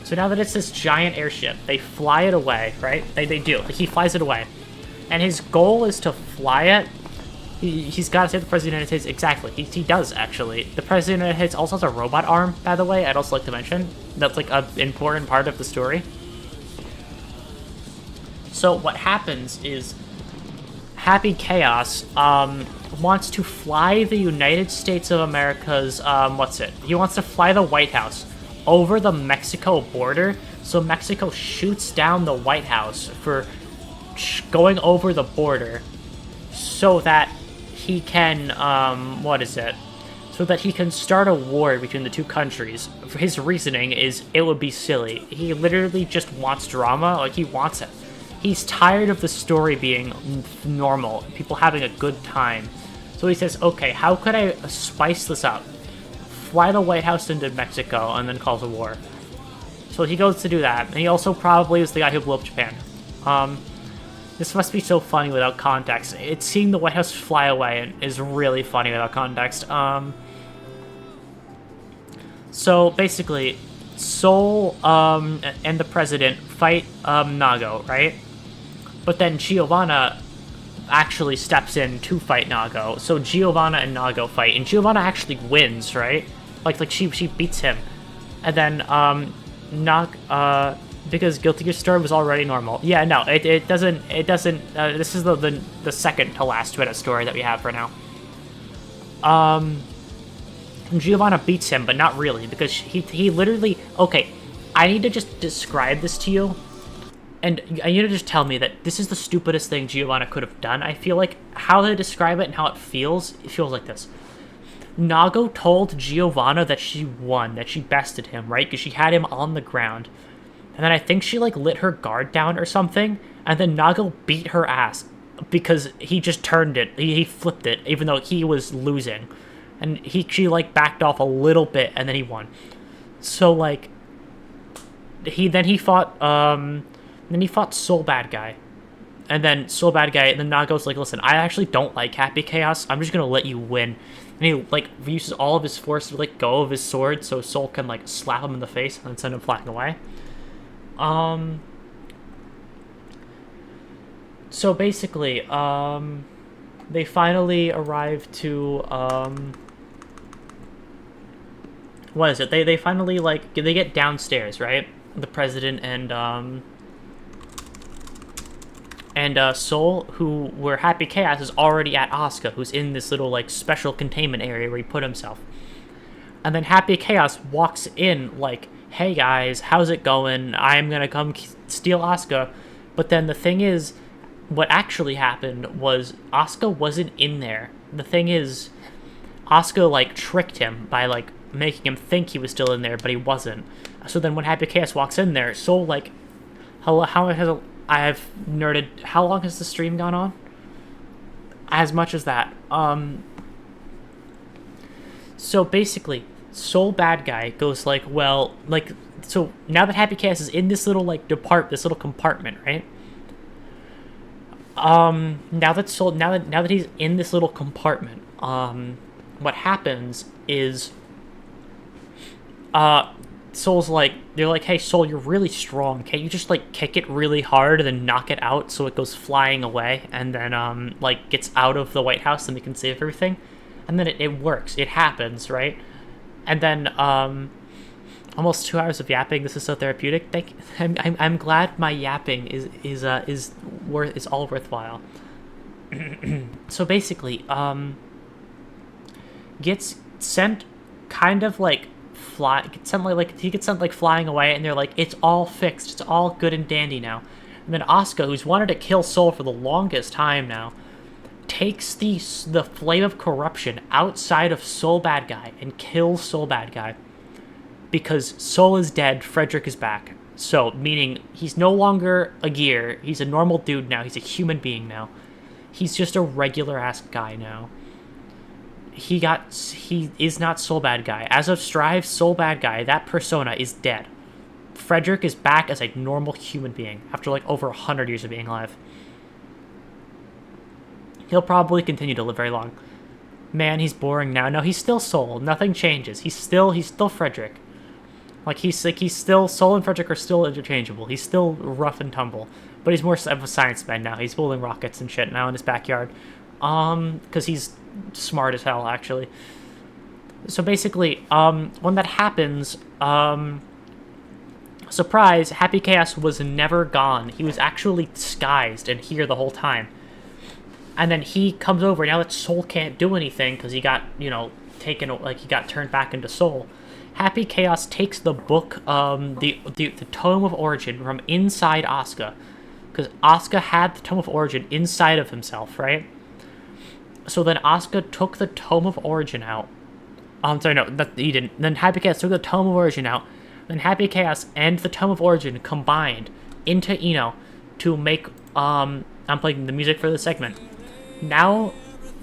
Speaker 1: So now that it's this giant airship, they fly it away, right? They do. He flies it away. And his goal is to fly it. He's got to save the President of the United States. Exactly. He does, actually. The President of the United States also has a robot arm, by the way. I'd also like to mention. That's like an important part of the story. So what happens is Happy Chaos wants to fly the United States of America's, he wants to fly the White House over the Mexico border, so Mexico shoots down the White House for going over the border, so that he can, so that he can start a war between the two countries. His reasoning is it would be silly. He literally just wants drama, like he wants it. He's tired of the story being normal, people having a good time. So he says, okay, how could I spice this up? Fly the White House into Mexico, and then cause a war. So he goes to do that. And he also probably is the guy who blew up Japan. This must be so funny without context. It's seeing the White House fly away is really funny without context. So basically, Soul and the President fight Nago, right? But then Giovanna actually steps in to fight Nago. So Giovanna and Nago fight, and Giovanna actually wins, right? Like she beats him. And then because Guilty Gear story was already normal. Yeah, no, it doesn't this is the second to last minute story that we have for now. Giovanna beats him, but not really, because he literally... Okay, I need to just describe this to you, and I need to just tell me that this is the stupidest thing Giovanna could have done. I feel like how they describe it and how it feels like this. Nago told Giovanna that she won, that she bested him, right? Because she had him on the ground. And then I think she, like, lit her guard down or something, and then Nago beat her ass because he just turned it. He flipped it, even though he was losing. And she, like, backed off a little bit, and then he won. So, like, he fought Soul Bad Guy. And then Soul Bad Guy, and then Nago's like, listen, I actually don't like Happy Chaos. I'm just gonna let you win. And he, like, uses all of his force to let go of his sword so Soul can, like, slap him in the face and then send him flying away. So basically, they finally arrive to, what is it? They finally, like, they get downstairs, right? The president and Soul, where Happy Chaos is already at Asuka, who's in this little, like, special containment area where he put himself. And then Happy Chaos walks in, like, hey guys, how's it going? I'm gonna come steal Asuka. But then the thing is, what actually happened was Asuka wasn't in there. The thing is, Asuka, like, tricked him by, like, making him think he was still in there, but he wasn't. So then when Happy Chaos walks in there, Soul, like, I've nerded. How long has the stream gone on? As much as that. So basically, Soul Bad Guy goes like, well, like, so now that Happy Chaos is in this little, like, this little compartment, right? Now that he's in this little compartment, what happens is, Soul's like, they're like, hey, Soul, you're really strong. Can't you just, like, kick it really hard and then knock it out so it goes flying away and then, like, gets out of the White House and we can save everything? And then it works. It happens, right? And then, almost 2 hours of yapping. This is so therapeutic. I'm glad my yapping is all worthwhile. So basically, gets sent kind of like he gets sent like flying away, and they're like, it's all fixed, it's all good and dandy now. And then Asuka, who's wanted to kill Soul for the longest time now, takes the flame of corruption outside of Soul Bad Guy and kills Soul Bad Guy. Because Soul is dead, Frederick is back. So, meaning he's no longer a gear, he's a normal dude now, he's a human being now. He's just a regular-ass guy now. He is not Soul Bad Guy. As of Strive, Soul Bad Guy, that persona is dead. Frederick is back as a normal human being, after like over 100 years of being alive. He'll probably continue to live very long. Man, he's boring now. No, he's still Soul. Nothing changes. He's still Frederick. Like, he's still, Soul and Frederick are still interchangeable. He's still rough and tumble. But he's more of a science man now. He's building rockets and shit now in his backyard. Because he's smart as hell, actually. So basically, when that happens, surprise, Happy Chaos was never gone. He was actually disguised and here the whole time. And then he comes over, now that Soul can't do anything, because he got, taken, like, he got turned back into Soul. Happy Chaos takes the book, the Tome of Origin from inside Asuka. Because Asuka had the Tome of Origin inside of himself, right? So then Asuka took the Tome of Origin out. He didn't. Then Happy Chaos took the Tome of Origin out. Then Happy Chaos and the Tome of Origin combined into Ino to make, I'm playing the music for this segment. Now,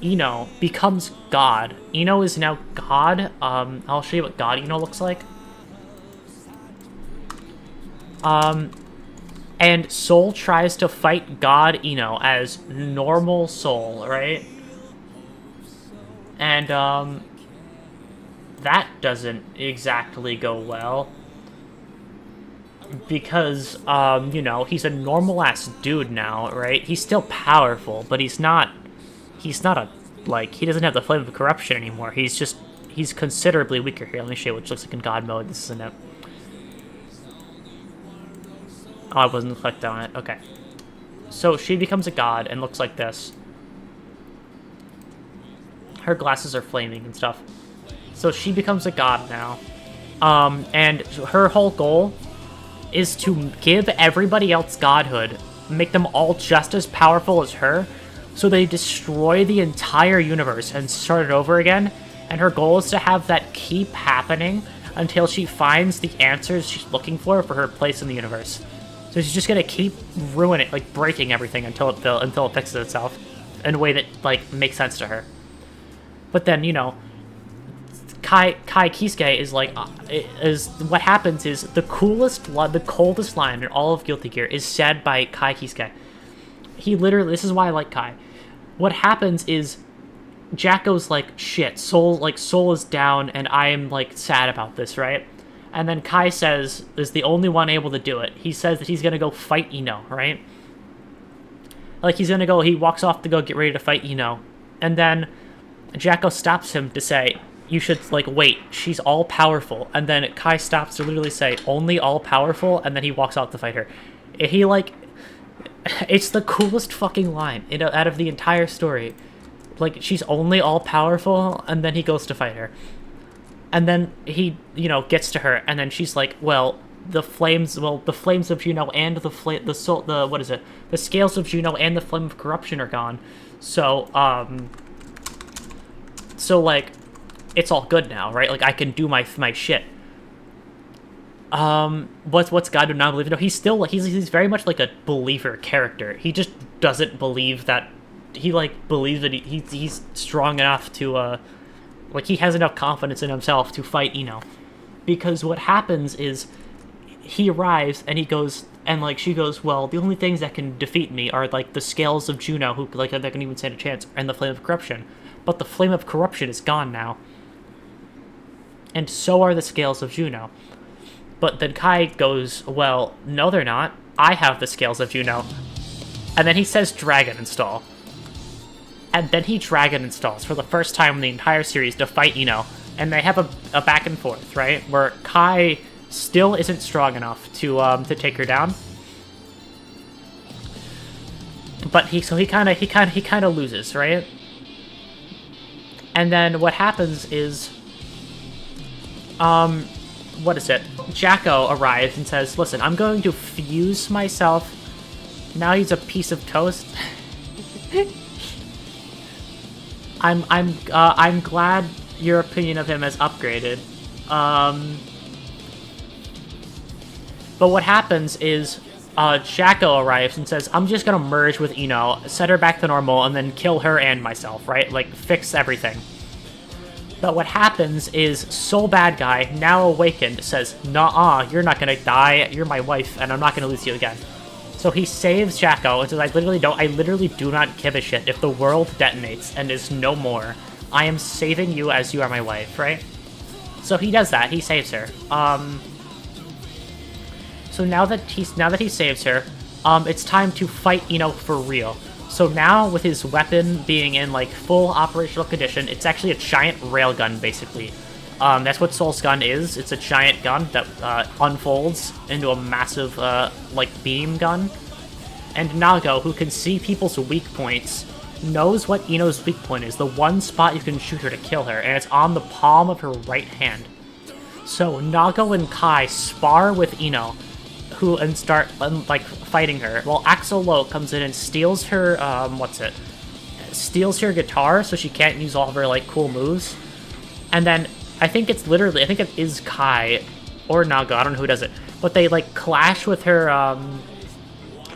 Speaker 1: Ino becomes God. Ino is now God. I'll show you what God Ino looks like. And Soul tries to fight God Ino as normal Soul, right? And, that doesn't exactly go well. Because, he's a normal-ass dude now, right? He's still powerful, but he's not a, like, he doesn't have the flame of corruption anymore. He's considerably weaker here. Let me show you what it looks like in God mode. This isn't it. Oh, I wasn't clicked on it. Okay. So she becomes a god and looks like this. Her glasses are flaming and stuff. So she becomes a god now. And her whole goal is to give everybody else godhood, make them all just as powerful as her, so they destroy the entire universe and start it over again. And her goal is to have that keep happening until she finds the answers she's looking for her place in the universe. So she's just gonna keep ruining it, like breaking everything until it fixes itself in a way that like makes sense to her. But then, you know, Kai Kisuke is like, is what happens is the coldest line in all of Guilty Gear is said by Kai Kisuke. He literally, this is why I like Kai. What happens is Jacko's like, shit, Soul is down and I am like sad about this, right? And then Kai says, is the only one able to do it. He says that he's gonna go fight Ino, right? Like he walks off to go get ready to fight Ino. And then Jacko stops him to say, you should, like, wait, she's all-powerful. And then Kai stops to literally say, only all-powerful, and then he walks out to fight her. He, like, it's the coolest fucking line out of the entire story. Like, she's only all-powerful, and then he goes to fight her. And then he, you know, gets to her, and then she's like, well, the flames of Juno and the scales of Juno and the flame of corruption are gone. So, like, it's all good now, right? Like, I can do my shit. What's God do not believe? No, he's very much like a believer character. He just doesn't believe that, he, like, believes that he's strong enough to, like, he has enough confidence in himself to fight Ino. Because what happens is, he arrives, and he goes, and, like, she goes, well, the only things that can defeat me are, like, the scales of Juno, who, like, that can even stand a chance, and the flame of corruption. But the flame of corruption is gone now. And so are the scales of Juno. But then Kai goes, well, no they're not. I have the scales of Juno. And then he says dragon install. And then he dragon installs for the first time in the entire series to fight Ino. And they have a back and forth, right? Where Kai still isn't strong enough to take her down. But he kind of loses, right? And then what happens is, Jacko arrives and says, listen, I'm going to fuse myself. Now he's a piece of toast. I'm glad your opinion of him has upgraded. But what happens is, Jacko arrives and says, I'm just gonna merge with Ino, set her back to normal, and then kill her and myself, right? Like, fix everything. But what happens is, Soul Bad Guy, now awakened, says, nah, you're not gonna die, you're my wife, and I'm not gonna lose you again. So he saves Jacko and says, I literally do not give a shit if the world detonates and is no more. I am saving you as you are my wife, right? So he does that, he saves her. So now that he saves her, it's time to fight Ino for real. So now, with his weapon being in, like, full operational condition, it's actually a giant railgun, basically. That's what Soul's gun is. It's a giant gun that unfolds into a massive, like, beam gun. And Nago, who can see people's weak points, knows what Ino's weak point is, the one spot you can shoot her to kill her, and it's on the palm of her right hand. So Nago and Kai spar with Ino, and start, like, fighting her. Well, Axel Low comes in and steals her, steals her guitar so she can't use all of her, like, cool moves. And then, I think it is Kai, or Nago, I don't know who does it, but they, like, clash with her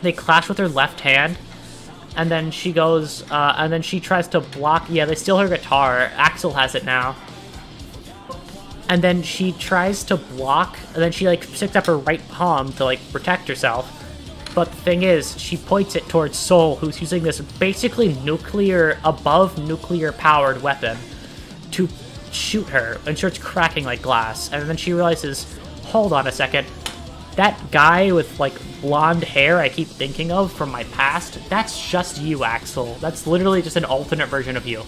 Speaker 1: left hand, and then she goes, and then she tries to block, they steal her guitar, Axel has it now. And then she tries to block, and then she, like, sticks up her right palm to, like, protect herself. But the thing is, she points it towards Soul, who's using this basically above nuclear-powered weapon to shoot her, and starts cracking like glass. And then she realizes, hold on a second, that guy with, like, blonde hair I keep thinking of from my past, that's just you, Axel. That's literally just an alternate version of you.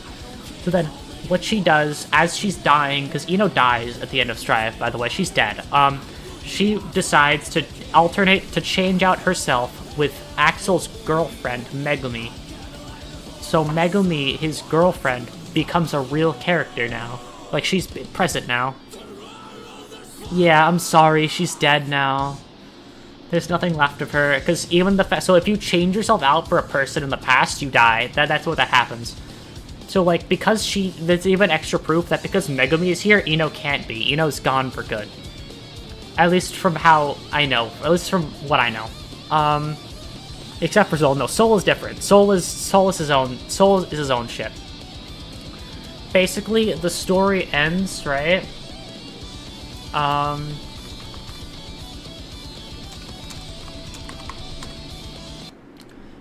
Speaker 1: So then, what she does, as she's dying, because Ino dies at the end of Strive, by the way, she's dead, she decides to change out herself with Axel's girlfriend, Megumi. So Megumi, his girlfriend, becomes a real character now. Like, she's present now. Yeah, I'm sorry, she's dead now. There's nothing left of her, because even the so if you change yourself out for a person in the past, you die. That's what that happens. So, like, because there's even extra proof that because Megumi is here, Ino can't be. Ino's gone for good. At least from how I know. At least from what I know. Except for Soul. No, Soul is different. Soul is his own shit. Basically, the story ends, right?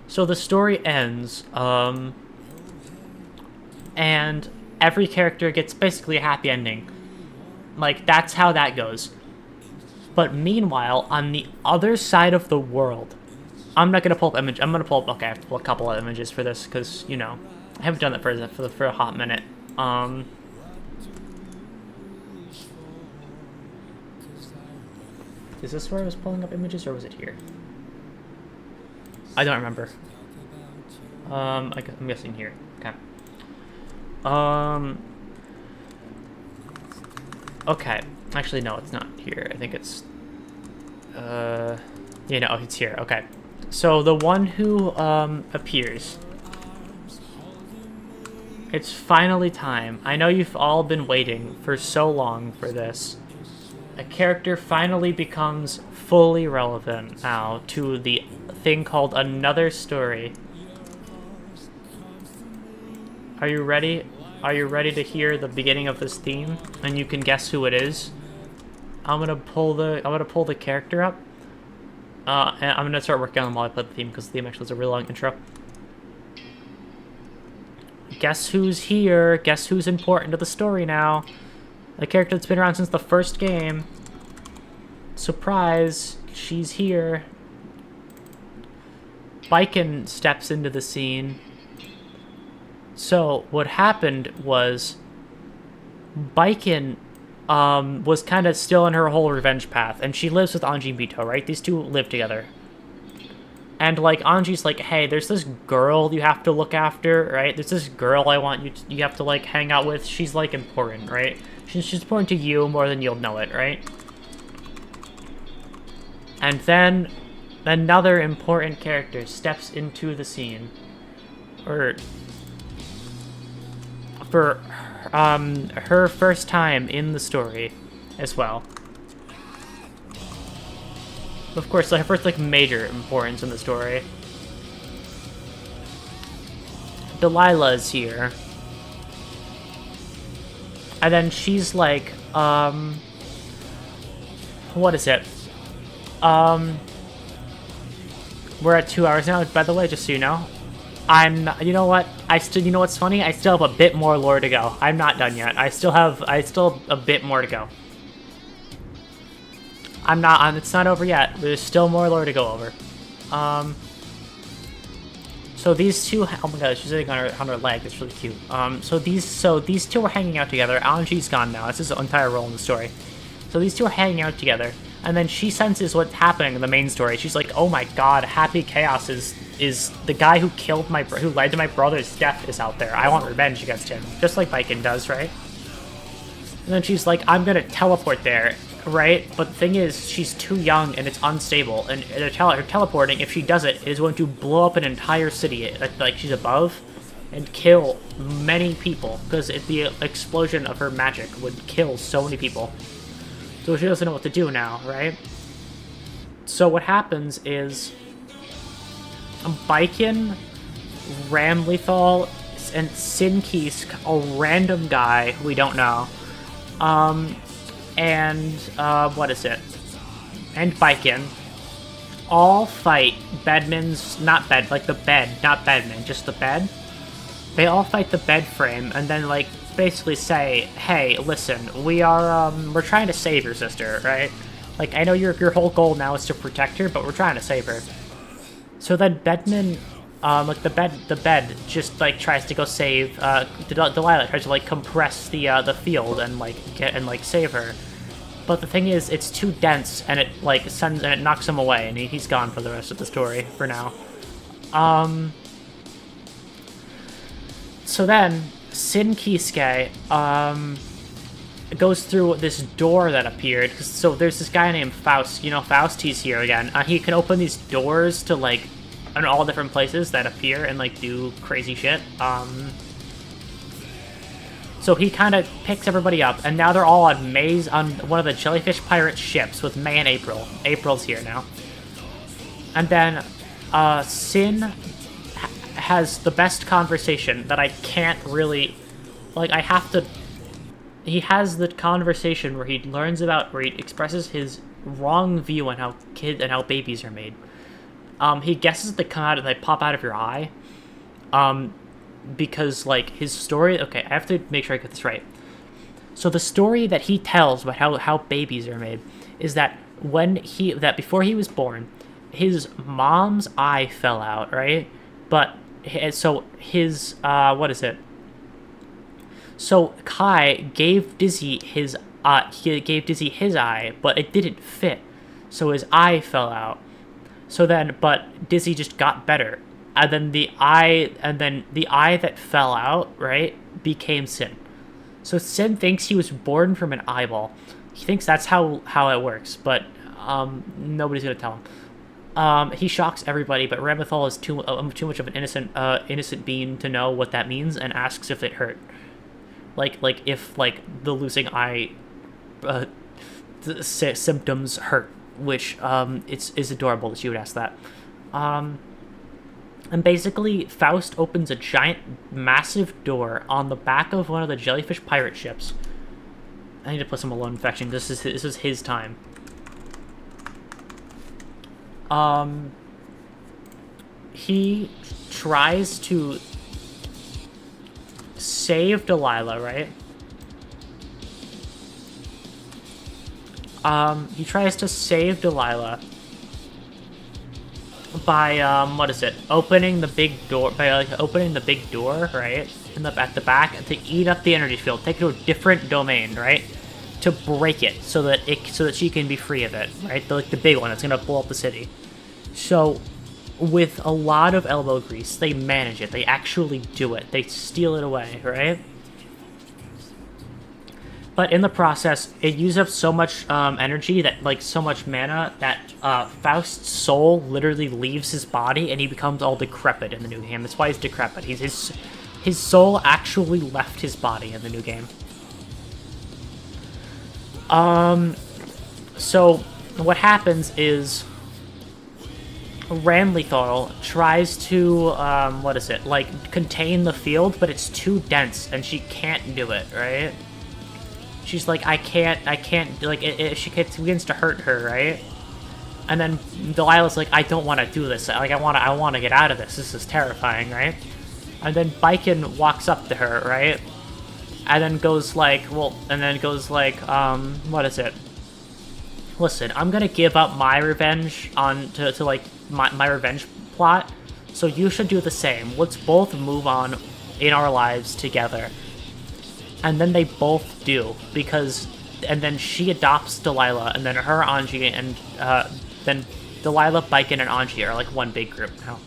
Speaker 1: So the story ends, and every character gets basically a happy ending. Like, that's how that goes. But meanwhile, on the other side of the world, I'm not gonna pull up image. I'm gonna pull up. Okay, I have to pull a couple of images for this because I haven't done that for a hot minute. Is this where I was pulling up images, or was it here? I don't remember. I'm guessing here. Okay. Okay. Actually, no, it's not here. I think it's... no, it's here. Okay. So, the one who, appears. It's finally time. I know you've all been waiting for so long for this. A character finally becomes fully relevant now to the thing called Another Story. Are you ready? Are you ready to hear the beginning of this theme? And you can guess who it is. I'm gonna pull the character up. And I'm gonna start working on them while I play the theme because the theme actually is a really long intro. Guess who's here? Guess who's important to the story now? The character that's been around since the first game. Surprise! She's here. Baiken steps into the scene. So, what happened was... Baiken was kind of still in her whole revenge path, and she lives with Anji and Bito, right? These two live together. And, like, Anji's like, hey, there's this girl you have to look after, right? There's this girl I want you have to, like, hang out with. She's, like, important, right? She's important to you more than you'll know it, right? And then another important character steps into the scene. For her first time in the story as well. Of course, her first, like, major importance in the story. Delilah's here. And then she's like, what is it? We're at 2 hours now, by the way, just so you know. You know what? You know what's funny? I still have a bit more lore to go. I'm not done yet. I still have a bit more to go. It's not over yet. There's still more lore to go over. So these two, oh my god, she's sitting on her leg. That's really cute. So these two are hanging out together. Anji's gone now. That's his entire role in the story. So these two are hanging out together, and then she senses what's happening in the main story. She's like, oh my god, Happy Chaos is the guy who who led to my brother's death is out there. I want revenge against him, just like Baiken does, right? And then she's like, I'm gonna teleport there, right? But the thing is, she's too young and it's unstable, and her teleporting, if she does it, is going to blow up an entire city, like she's above, and kill many people, because the explosion of her magic would kill so many people. So she doesn't know what to do now, right? So what happens is Baiken, Ramlethal, and Sinkisk, a random guy who we don't know, what is it? And Baiken all fight Bedman's, not Bedman, just the bed. They all fight the bed frame and then, like, basically say, hey, listen, we're trying to save your sister, right? Like, I know your whole goal now is to protect her, but we're trying to save her. So then Bedman, the bed just, like, tries to go save, Delilah tries to, like, compress the field and, like, save her. But the thing is, it's too dense, and it, like, knocks him away, and he's gone for the rest of the story, for now. So then, Sin Kisuke, goes through this door that appeared. So there's this guy named Faust. You know, Faust, he's here again. He can open these doors to, like, in all different places that appear and, like, do crazy shit. So he kind of picks everybody up, and now they're all on one of the jellyfish pirate ships with May and April. April's here now. And then Sin has the best conversation that I can't really... Like, I have to... He has the conversation where he expresses his wrong view on how babies are made. He guesses they come out and they pop out of your eye. Because, like, his story... Okay, I have to make sure I get this right. So the story that he tells about how babies are made is that before he was born, his mom's eye fell out, right? But, so his, what is it? So Kai gave Dizzy his eye, but it didn't fit. So his eye fell out. But Dizzy just got better. And then the eye that fell out, right, became Sin. So Sin thinks he was born from an eyeball. He thinks that's how it works, but nobody's gonna tell him. He shocks everybody, but Ramethal is too much of an innocent being to know what that means, and asks if it hurt. Like if the losing eye symptoms hurt, which is adorable that she would ask that. And basically, Faust opens a giant, massive door on the back of one of the jellyfish pirate ships. I need to put some alone infection. This is his time. He tries to save Delilah, right? He tries to save Delilah by opening the big door, right, at the back, to eat up the energy field, take it to a different domain, right, to break it so that she can be free of it, right, the big one that's gonna blow up the city. So with a lot of elbow grease, they manage it. They actually do it. They steal it away, right? But in the process, it uses up so much energy, so much mana, that Faust's soul literally leaves his body and he becomes all decrepit in the new game. That's why he's decrepit. His soul actually left his body in the new game. So what happens is Ranlethal tries to, contain the field, but it's too dense and she can't do it, right? She's like, I can't, she begins to hurt her, right? And then Delilah's like, I don't want to do this. I want to get out of this. This is terrifying, right? And then Baiken walks up to her, right? And then goes like, listen, I'm gonna give up my revenge my revenge plot, so you should do the same. Let's both move on in our lives together. And then they both do, and then she adopts Delilah, and then her, Anji, and then Delilah, Baiken, and Anji are like one big group now.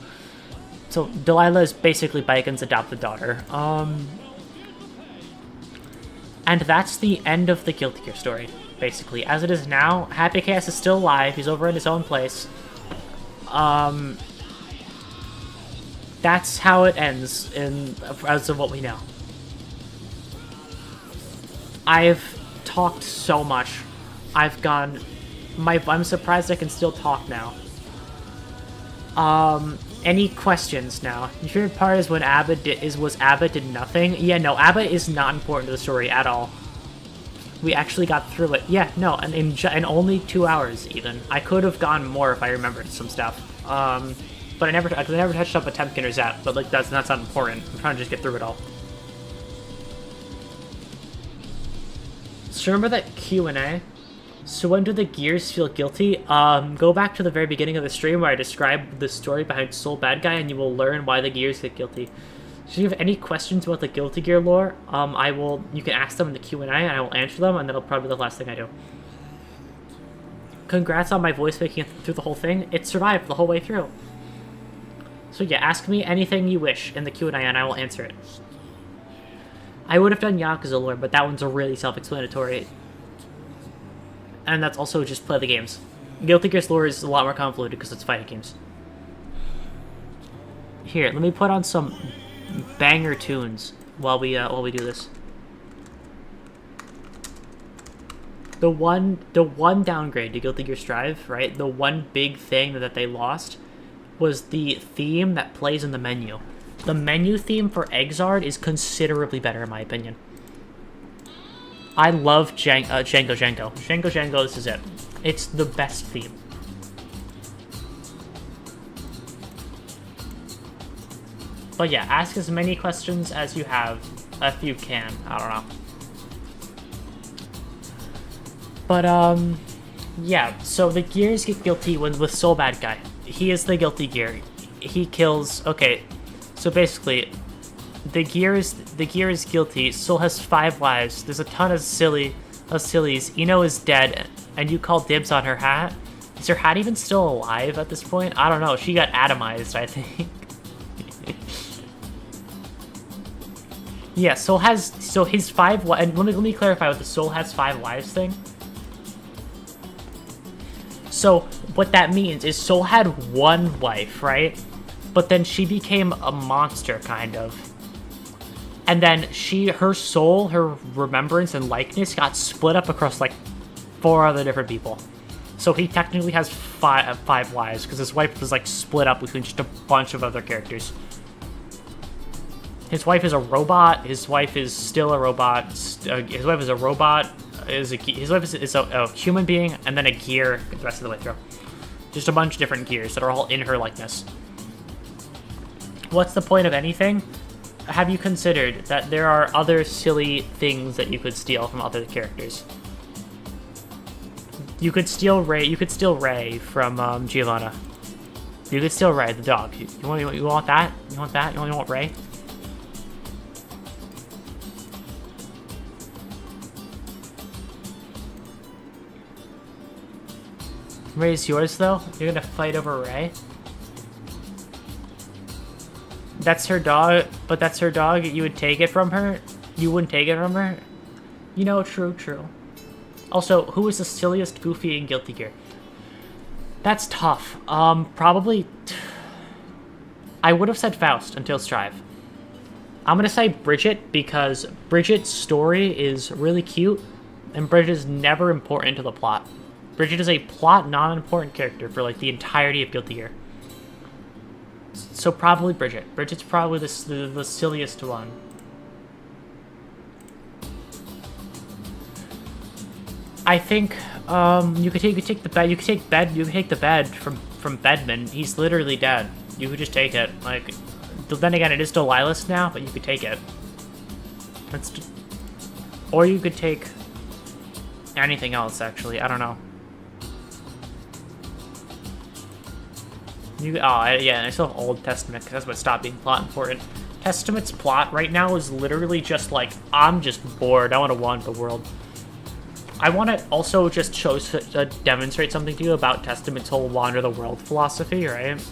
Speaker 1: So Delilah is basically Baiken's adopted daughter. And that's the end of the Guilty Gear story, basically. As it is now, Happy Chaos is still alive, he's over in his own place. That's how it ends, as of what we know. I've talked so much. I'm surprised I can still talk now. Any questions now? Your favorite part is when Abbott did nothing? Yeah, no, Abbott is not important to the story at all. We actually got through it. Yeah, no, and in only 2 hours, even. I could have gone more if I remembered some stuff. But I never touched up a Temkin or Zap, but that's not important. I'm trying to just get through it all. So remember that Q&A? So when do the gears feel guilty? Go back to the very beginning of the stream where I described the story behind Soul Bad Guy, and you will learn why the gears get guilty. So if you have any questions about the Guilty Gear lore, you can ask them in the Q&A, and I will answer them, and that'll probably be the last thing I do. Congrats on my voice making it through the whole thing. It survived the whole way through. So yeah, ask me anything you wish in the Q&A, and I will answer it. I would have done Yakuza lore, but that one's a really self-explanatory. And that's also just play the games. Guilty Gear's lore is a lot more convoluted because it's fighting games. Here, let me put on some banger tunes while we do this. The one downgrade to Guilty Gear Strive, right? The one big thing that they lost was the theme that plays in the menu. The menu theme for Exard is considerably better in my opinion. I love Django. Django, this is it. It's the best theme. But yeah, ask as many questions as you have, if you can. I don't know. But, yeah, so the Gears get guilty with Soul Bad Guy. He is the guilty Gear. He kills... Okay, so basically, the Gear is guilty. Soul has 5 lives. There's a ton of sillies. Ino is dead, and you call dibs on her hat. Is her hat even still alive at this point? I don't know. She got atomized, I think. Yeah, Soul has... So his 5... And let me clarify with the Soul has 5 lives thing. So, what that means is Soul had 1 wife, right? But then she became a monster, kind of. And then her soul, her remembrance and likeness got split up across, like, 4 other different people. So he technically has 5 lives, because his wife was, like, split up between just a bunch of other characters. His wife is a robot. His wife is still a robot. His wife is a robot. His wife is a human being, and then a gear the rest of the way through. Just a bunch of different gears that are all in her likeness. What's the point of anything? Have you considered that there are other silly things that you could steal from other characters? You could steal Ray. You could steal Ray from Giovanna. You could steal Ray, the dog. You want that? You want that? You want Ray? Ray's yours, though? You're gonna fight over Ray? That's her dog, but that's her dog. You would take it from her? You wouldn't take it from her? You know, true. Also, who is the silliest Goofy in Guilty Gear? That's tough. Probably... I would have said Faust until Strive. I'm gonna say Bridget, because Bridget's story is really cute, and Bridget is never important to the plot. Bridget is a plot non-important character for like the entirety of Guilty Gear. So probably Bridget. Bridget's probably the silliest one. I think you could take the bed. You could take the bed from Bedman. He's literally dead. You could just take it. Like, then again, it is Delilah's now, but you could take it. Or you could take anything else. Actually, I don't know. Yeah, I still have Old Testament, because that's what stopped being plot important. Testament's plot right now is literally just like, I'm just bored, I want to wander the world. I want to also just demonstrate something to you about Testament's whole wander the world philosophy, right?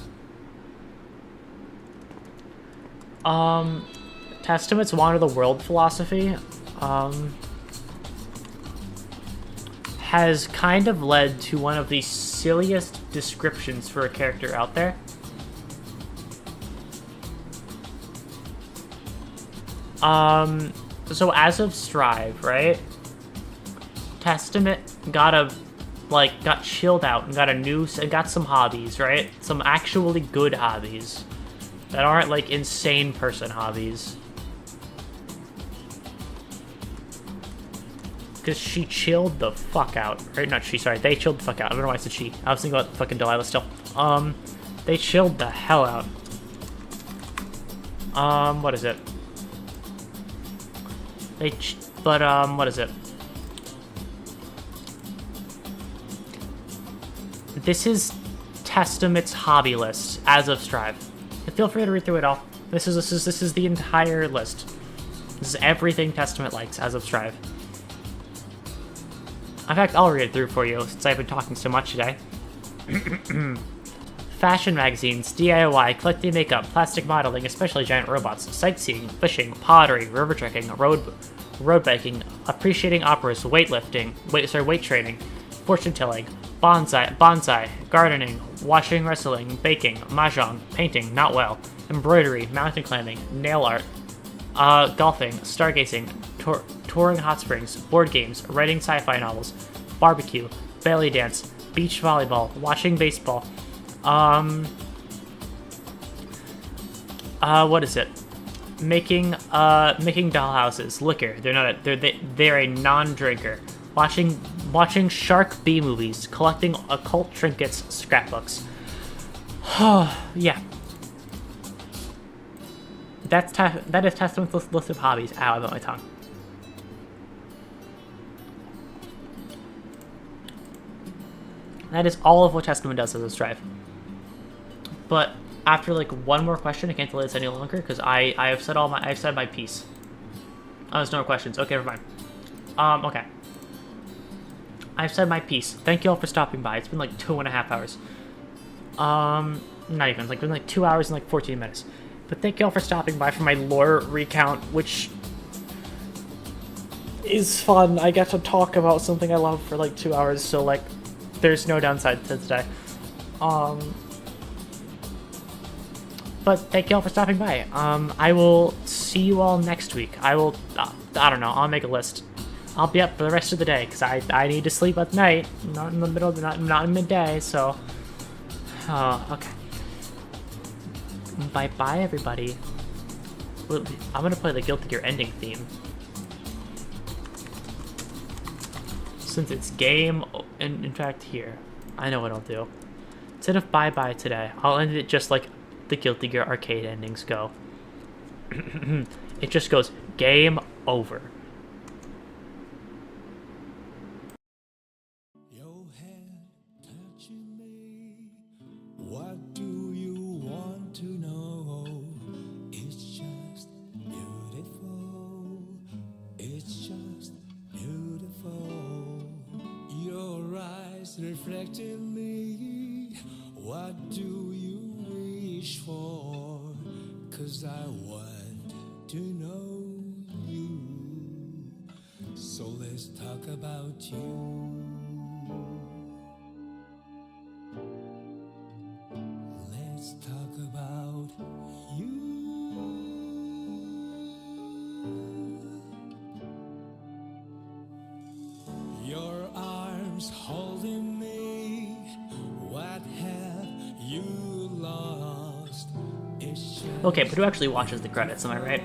Speaker 1: Testament's wander the world philosophy, has kind of led to one of the silliest descriptions for a character out there. So as of Strive, right? Testament got chilled out and got some hobbies, right? Some actually good hobbies that aren't like insane person hobbies. Because she chilled the fuck out. Right? Not she, sorry. They chilled the fuck out. I don't know why I said she. I was thinking about fucking Delilah still. They chilled the hell out. What is it? What is it? This is Testament's hobby list as of Strive. Feel free to read through it all. This is the entire list. This is everything Testament likes as of Strive. In fact, I'll read it through for you since I've been talking so much today. fashion magazines, DIY, collecting makeup, plastic modeling, especially giant robots, sightseeing, fishing, pottery, river trekking, road biking, appreciating operas, weight training, fortune telling, bonsai, gardening, watching wrestling, baking, mahjong, painting, not well, embroidery, mountain climbing, nail art, golfing, stargazing, touring hot springs, board games, writing sci-fi novels, barbecue, belly dance, beach volleyball, watching baseball, what is it? Making dollhouses, liquor. They're a non-drinker. Watching shark B movies, collecting occult trinkets, scrapbooks. Yeah. That is Testament's list of hobbies. Ow, I bit my tongue. That is all of what Testament does as a strive. But after like one more question, I can't delay this any longer because I've said my piece. Oh, there's no more questions. Okay, never mind. Okay. I've said my piece. Thank you all for stopping by. It's been like 2.5 hours. Not even. It's like been like 2 hours and like 14 minutes. But thank you all for stopping by for my lore recount, which is fun. I get to talk about something I love for like 2 hours, so like there's no downside to today. But thank you all for stopping by. I will see you all next week. I will, I don't know, I'll make a list. I'll be up for the rest of the day, because I need to sleep at night, not in the middle of the night, not in midday, so. Okay. Bye-bye, everybody. I'm gonna play the Guilty Gear ending theme. Since it's game, in fact, here. I know what I'll do. Instead of bye-bye today, I'll end it just like the Guilty Gear arcade endings go. It just goes, game over.
Speaker 2: Your hand touching me. What do you want to know? It's just beautiful. It's just beautiful. Your eyes reflecting me. What do you wish for? 'Cause I want to know you. So let's talk about you. Let's talk about you. Your arms holding me. What have you lost? It's just
Speaker 1: Okay, but who actually watches the credits, am I right?